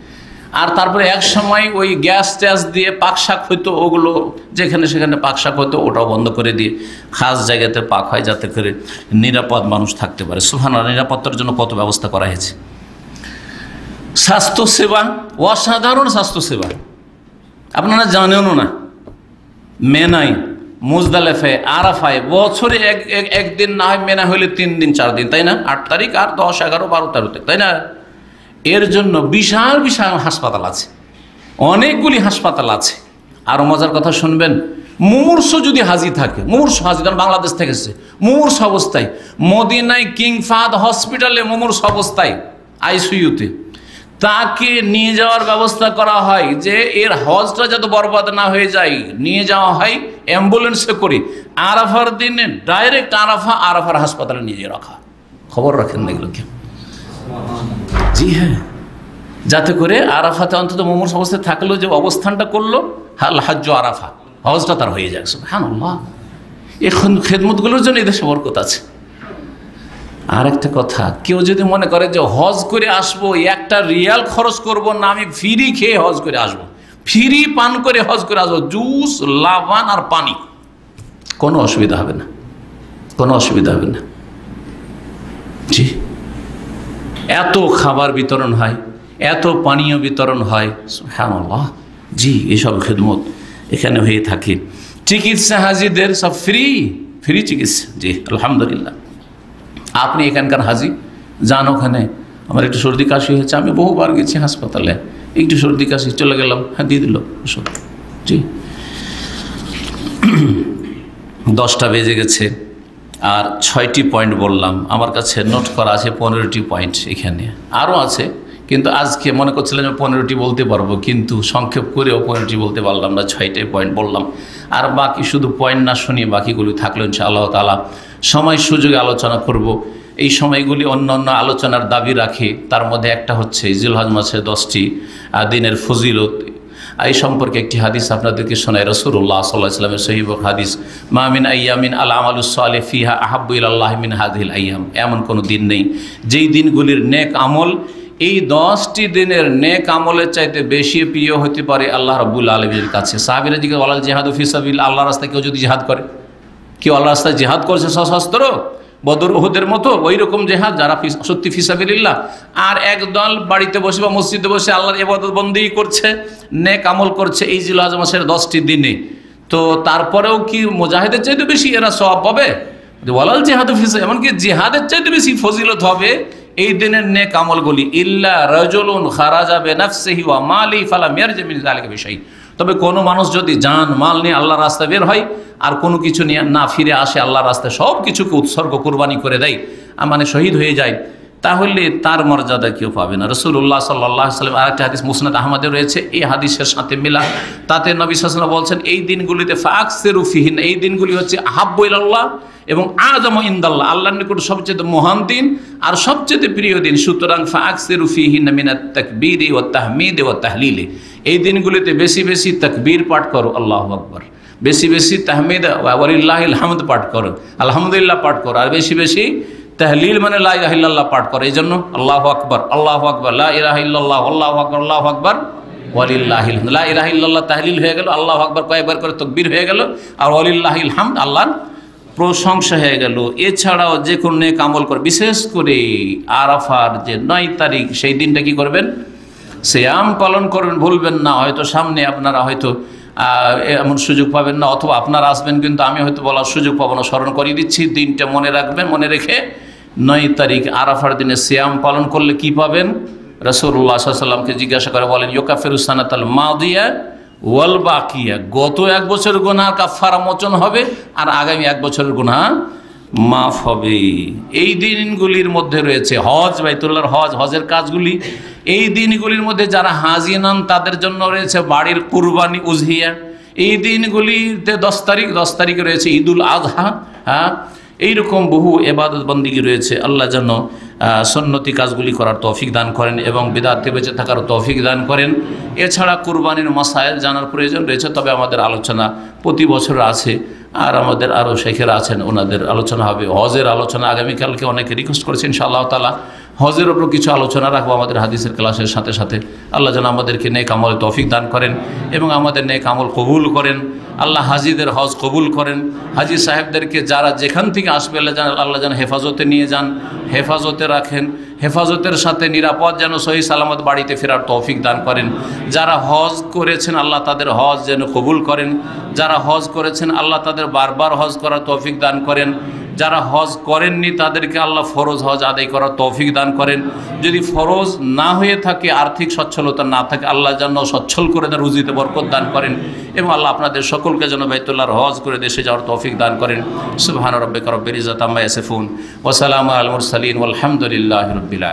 আর তারপরে এক সময় ওই গ্যাস ট্যাস দিয়ে পাকশাক হইতো, ওগুলো যেখানে সেখানে পাকশাক হইতো ওটাও বন্ধ করে দিয়ে খাস জায়গাতে পাক হয় যাতে করে নিরাপদ মানুষ থাকতে পারে। সুবহানাল্লাহ, নিরাপত্তার জন্য কত ব্যবস্থা করা হয়েছে। স্বাস্থ্যসেবা, অসাধারণ স্বাস্থ্যসেবা, আপনারা জানেনও না। মেনাই, মুজদালেফায়, আরাফায় বছরে একদিন না হয়, মেনা হইলে 3 দিন 4 দিন, তাই না? 8 তারিখ আর 10, 11, 12, 13, তাই না? এর জন্য বিশাল বিশাল হাসপাতাল আছে, অনেকগুলি হাসপাতাল আছে। আর মজার কথা শুনবেন, মুমূর্ষ যদি হাজি থাকে, মুমূর্ষ হাজি, কারণ বাংলাদেশ থেকে এসেছে, মুমূর্ষ অবস্থায় মদিনায় কিং ফাহাদ হসপিটালে মুমূর্ষ অবস্থায় আইসিইউতে তাকে নিয়ে যাওয়ার ব্যবস্থা করা হয়, যে এর হজটা যাতে বরবাদ না হয়ে যায়, নিয়ে যাওয়া হয় অ্যাম্বুলেন্সে করে, আরাফার দিনে ডাইরেক্ট আরাফার হাসপাতালে নিয়ে রাখা। খবর রাখেন না এগুলো কেউ? জি হ্যাঁ, যাতে করে আরাফাতে অন্তত মুমূর্ষ অবস্থায় থাকলেও যে অবস্থানটা করলো, হজ্জ আরাফা, হজটা তার হয়ে যায়। সুবহানাল্লাহ, এখন খেদমতগুলোর জন্য এই দেশে বরকত আছে। আর একটা কথা, কেউ যদি মনে করে যে হজ করে আসবো, 1 রিয়াল খরচ করব না, আমি ফ্রি খেয়ে হজ করে আসবো, ফ্রি পান করে হজ করে আসবো, জুস, লাবান আর পানি, কোনো অসুবিধা হবে না, কোনো অসুবিধা হবে না। জি, এত খাবার বিতরণ হয়, এত পানীয় বিতরণ হয়, সুবহানাল্লাহ। জি, এসব খেদমত এখানে হয়ে থাকে। চিকিৎসা হাজিদের সব ফ্রি, ফ্রি চিকিৎসা। জি আলহামদুলিল্লাহ। আপনি এখানকার হাজি, যান ওখানে, আমার একটু সর্দি কাশি হয়েছে, আমি বহুবার গেছি হাসপাতালে, একটু সর্দি কাশি, চলে গেলাম, হ্যাঁ দিয়ে দিল ওষুধ। জি, 10টা বেজে গেছে, আর 6টি পয়েন্ট বললাম, আমার কাছে নোট করা আছে 15টি পয়েন্ট, এখানে আরও আছে, কিন্তু আজকে মনে করছিলাম যে 15টি বলতে পারবো, কিন্তু সংক্ষেপ করেও 15টি বলতে পারলাম না, 6টাই পয়েন্ট বললাম। আর বাকি শুধু পয়েন্ট না শুনিয়ে বাকিগুলি থাকলো ইনশাআল্লাহ তাআলা সময় সুযোগে আলোচনা করব। এই সময়গুলি অন্য অন্য আলোচনার দাবি রাখে, তার মধ্যে একটা হচ্ছে জিলহজ মাসের 10টি দিনের ফজিলত। এই সম্পর্কে একটি হাদিস আপনাদেরকে শোনায়, রাসূলুল্লাহ সাল্লাল্লাহু আলাইহি ওয়াসাল্লামের সহিহ হাদিস, মা মিন আইয়ামিন আল আমালুস সালিহ ফিহা আহাব্বু ইলাল্লাহি মিন হাযিহিল আইয়াম। এমন কোনো দিন নেই যেই দিনগুলির নেক আমল এই 10টি দিনের নেক আমলের চাইতে বেশি প্রিয় হতে পারে আল্লাহ রাব্বুল আলামিনের কাছে। সাহাবীরা জিজ্ঞেস করলেন, জিহাদু ফি সাবিলিল্লাহ, আল্লাহর রাস্তায় কেউ যদি জিহাদ করে, কেউ আল্লাহর রাস্তায় জিহাদ করছে সশস্ত্র, বদর উহুদের মতো ওই রকম জিহাদ, যারা সত্যি ফি সাবিলিল্লাহ, আর একদল বাড়িতে বসে বা মসজিদে বসে আল্লাহর ইবাদত বন্দেগী করছে, নেক আমল করছে এই জিলহজ মাসের 10টি দিনে, তো তারপরেও কি মুজাহিদের চাইতে বেশি এরা সওয়াব পাবে? ওয়ালাল জিহাদু ফি সাবিলিল্লাহ, এমনকি জিহাদের চাইতে বেশি ফজিলত হবে এই দিনের নেক আমলগুলি। ইল্লা রাজুলুন খারাজা বিনাফসিহি ওয়া মালি ফালাম ইয়ারজি মিন যালিকা বিশাই। তবে কোনো মানুষ যদি জান মাল নিয়ে আল্লাহর রাস্তায় বের হয় আর কোনো কিছু নিয়ে না ফিরে আসে, আল্লাহর রাস্তায় সব কিছুকে উৎসর্গ কুরবানি করে দেয়, মানে শহীদ হয়ে যায়, তাহলে তার মর্যাদা কেউ পাবে না। রাসূলুল্লাহ সাল্লাল্লাহু আলাইহি ওয়াসাল্লাম, আরেকটা হাদিস মুসনাদ আহমদে রয়েছে, এই হাদিসের সাথে মিলা, তাতে নবী সাল্লাল্লাহু আলাইহি ওয়াসাল্লাম বলছেন, এই দিনগুলিতে ফাকসিরু ফিহিন, এই দিনগুলি হচ্ছে আহাব্বু ইলাল্লাহ এবং আযমু ইনদাল্লাহ, আল্লাহর নিকট সবচেয়ে মহান দিন আর সবচেয়ে প্রিয় দিন। সুতরাং ফাকসিরু ফিহিন মিনাত তাকবীরি ওয়াত তাহমিদ ওয়াত তাহলিল, এই দিনগুলিতে বেশি বেশি তাকবীর পাঠ করো, আল্লাহু আকবার, বেশি বেশি তাহমিদ ওয়ালিল্লাহিল হামদ পাঠ করো, আলহামদুলিল্লাহ পাঠ করো, আর বেশি বেশি তাহলিল মানে লা ইলাহা ইল্লাল্লাহ পাঠ করো। এই জন্য আল্লাহু আকবার, আল্লাহু আকবার, লা ইলাহা ইল্লাল্লাহ, আল্লাহু আকবার, আল্লাহু আকবার, ওয়ালিল্লাহিল হামদ। লা ইলাহা ইল্লাল্লাহ তাহলিল হয়ে গেল, আল্লাহু আকবার কয়েকবার করে তাকবীর হয়ে গেল, আর ওয়ালিল্লাহিল হামদ, আল্লাহর প্রশংসা হয়ে গেল। এছাড়াও যে কোনো নেক আমল করে, বিশেষ করে আরাফার যে 9 তারিখ, সেই দিনটা কি করবেন? সিয়াম পালন করবেন, ভুলবেন না। হয়তো সামনে আপনারা হয়তো এমন সুযোগ পাবেন না, অথবা আপনারা আসবেন কিন্তু আমি হয়তো বলার সুযোগ পাবো না, স্মরণ করিয়ে দিচ্ছি, দিনটা মনে রাখবেন। মনে রেখে 9 তারিখ আরাফার দিনে সিয়াম পালন করলে কি পাবেন? রাসূলুল্লাহ সাল্লাল্লাহু আলাইহি ওয়াসাল্লামকে জিজ্ঞাসা করে বলেন, ইউকাফিরু সানাতাল মাদিয়া ওয়াল বাকিয়া, গত 1 বছরের গুনাহ কাফারা মোচন হবে আর আগামী 1 বছরের গুনাহ মাফ হবে। এই দিনগুলির মধ্যে রয়েছে হজ, বাইতুল্লাহর হজ, হজের কাজগুলি। এই দিনগুলির মধ্যে যারা হাজি নন তাদের জন্য রয়েছে বাড়ির কুরবানি, উজহিয়া। এই দিনগুলিতে 10 তারিখে রয়েছে ঈদুল আজহা। হ্যাঁ, এইরকম বহু এবাদত বন্দিগি রয়েছে। আল্লাহ যেন সুন্নতি কাজগুলি করার তৌফিক দান করেন এবং বিদআত থেকে বেঁচে থাকার তৌফিক দান করেন। এছাড়া কুরবানির মাসাইল জানার প্রয়োজন রয়েছে, তবে আমাদের আলোচনা প্রতি বছর আছে, আর আমাদের আরও শেখেরা আছেন, ওনাদের আলোচনা হবে। হজের আলোচনা আগামীকালকে অনেকে রিকোয়েস্ট করেছেন, ইনশাআল্লাহ তাআলা হজের ওপর কিছু আলোচনা রাখবো আমাদের হাদিসের ক্লাসের সাথে সাথে। আল্লাহ যেন আমাদেরকে নেক আমলে তৌফিক দান করেন এবং আমাদের নেক আমল কবুল করেন। আল্লাহ হাজিদের হজ কবুল করেন। হাজি সাহেবদেরকে যারা যেখান থেকে আসবে আল্লাহ যেন হেফাজতে নিয়ে যান, হেফাজতে রাখেন, হেফাজতের সাথে নিরাপদ যেন সহি সালামত বাড়িতে ফেরার তৌফিক দান করেন। যারা হজ করেছেন আল্লাহ তাদের হজ যেন কবুল করেন। যারা হজ করেছেন আল্লাহ তাদের বারবার হজ করার তৌফিক দান করেন। যারা হজ করেননি তাদেরকে আল্লাহ ফরজ হজ আদায় করার তৌফিক দান করেন। যদি ফরজ না হয়ে থাকে, আর্থিক সচ্ছলতা না থাকে, আল্লাহ যেন সচ্ছল করে দেন, রুজিতে বরকত দান করেন এবং আল্লাহ আপনাদের সকলকে যেন বাইতুল্লাহর হজ করে দেশে যাওয়ার তৌফিক দান করেন। সুবহান রাব্বিকা রব্বিল ইজ্জাতি আম্মা ইয়াসিফুন ওয়া সালামুন আলাল মুরসালিন ওয়ালহামদুলিল্লাহি রাব্বিল আলামিন।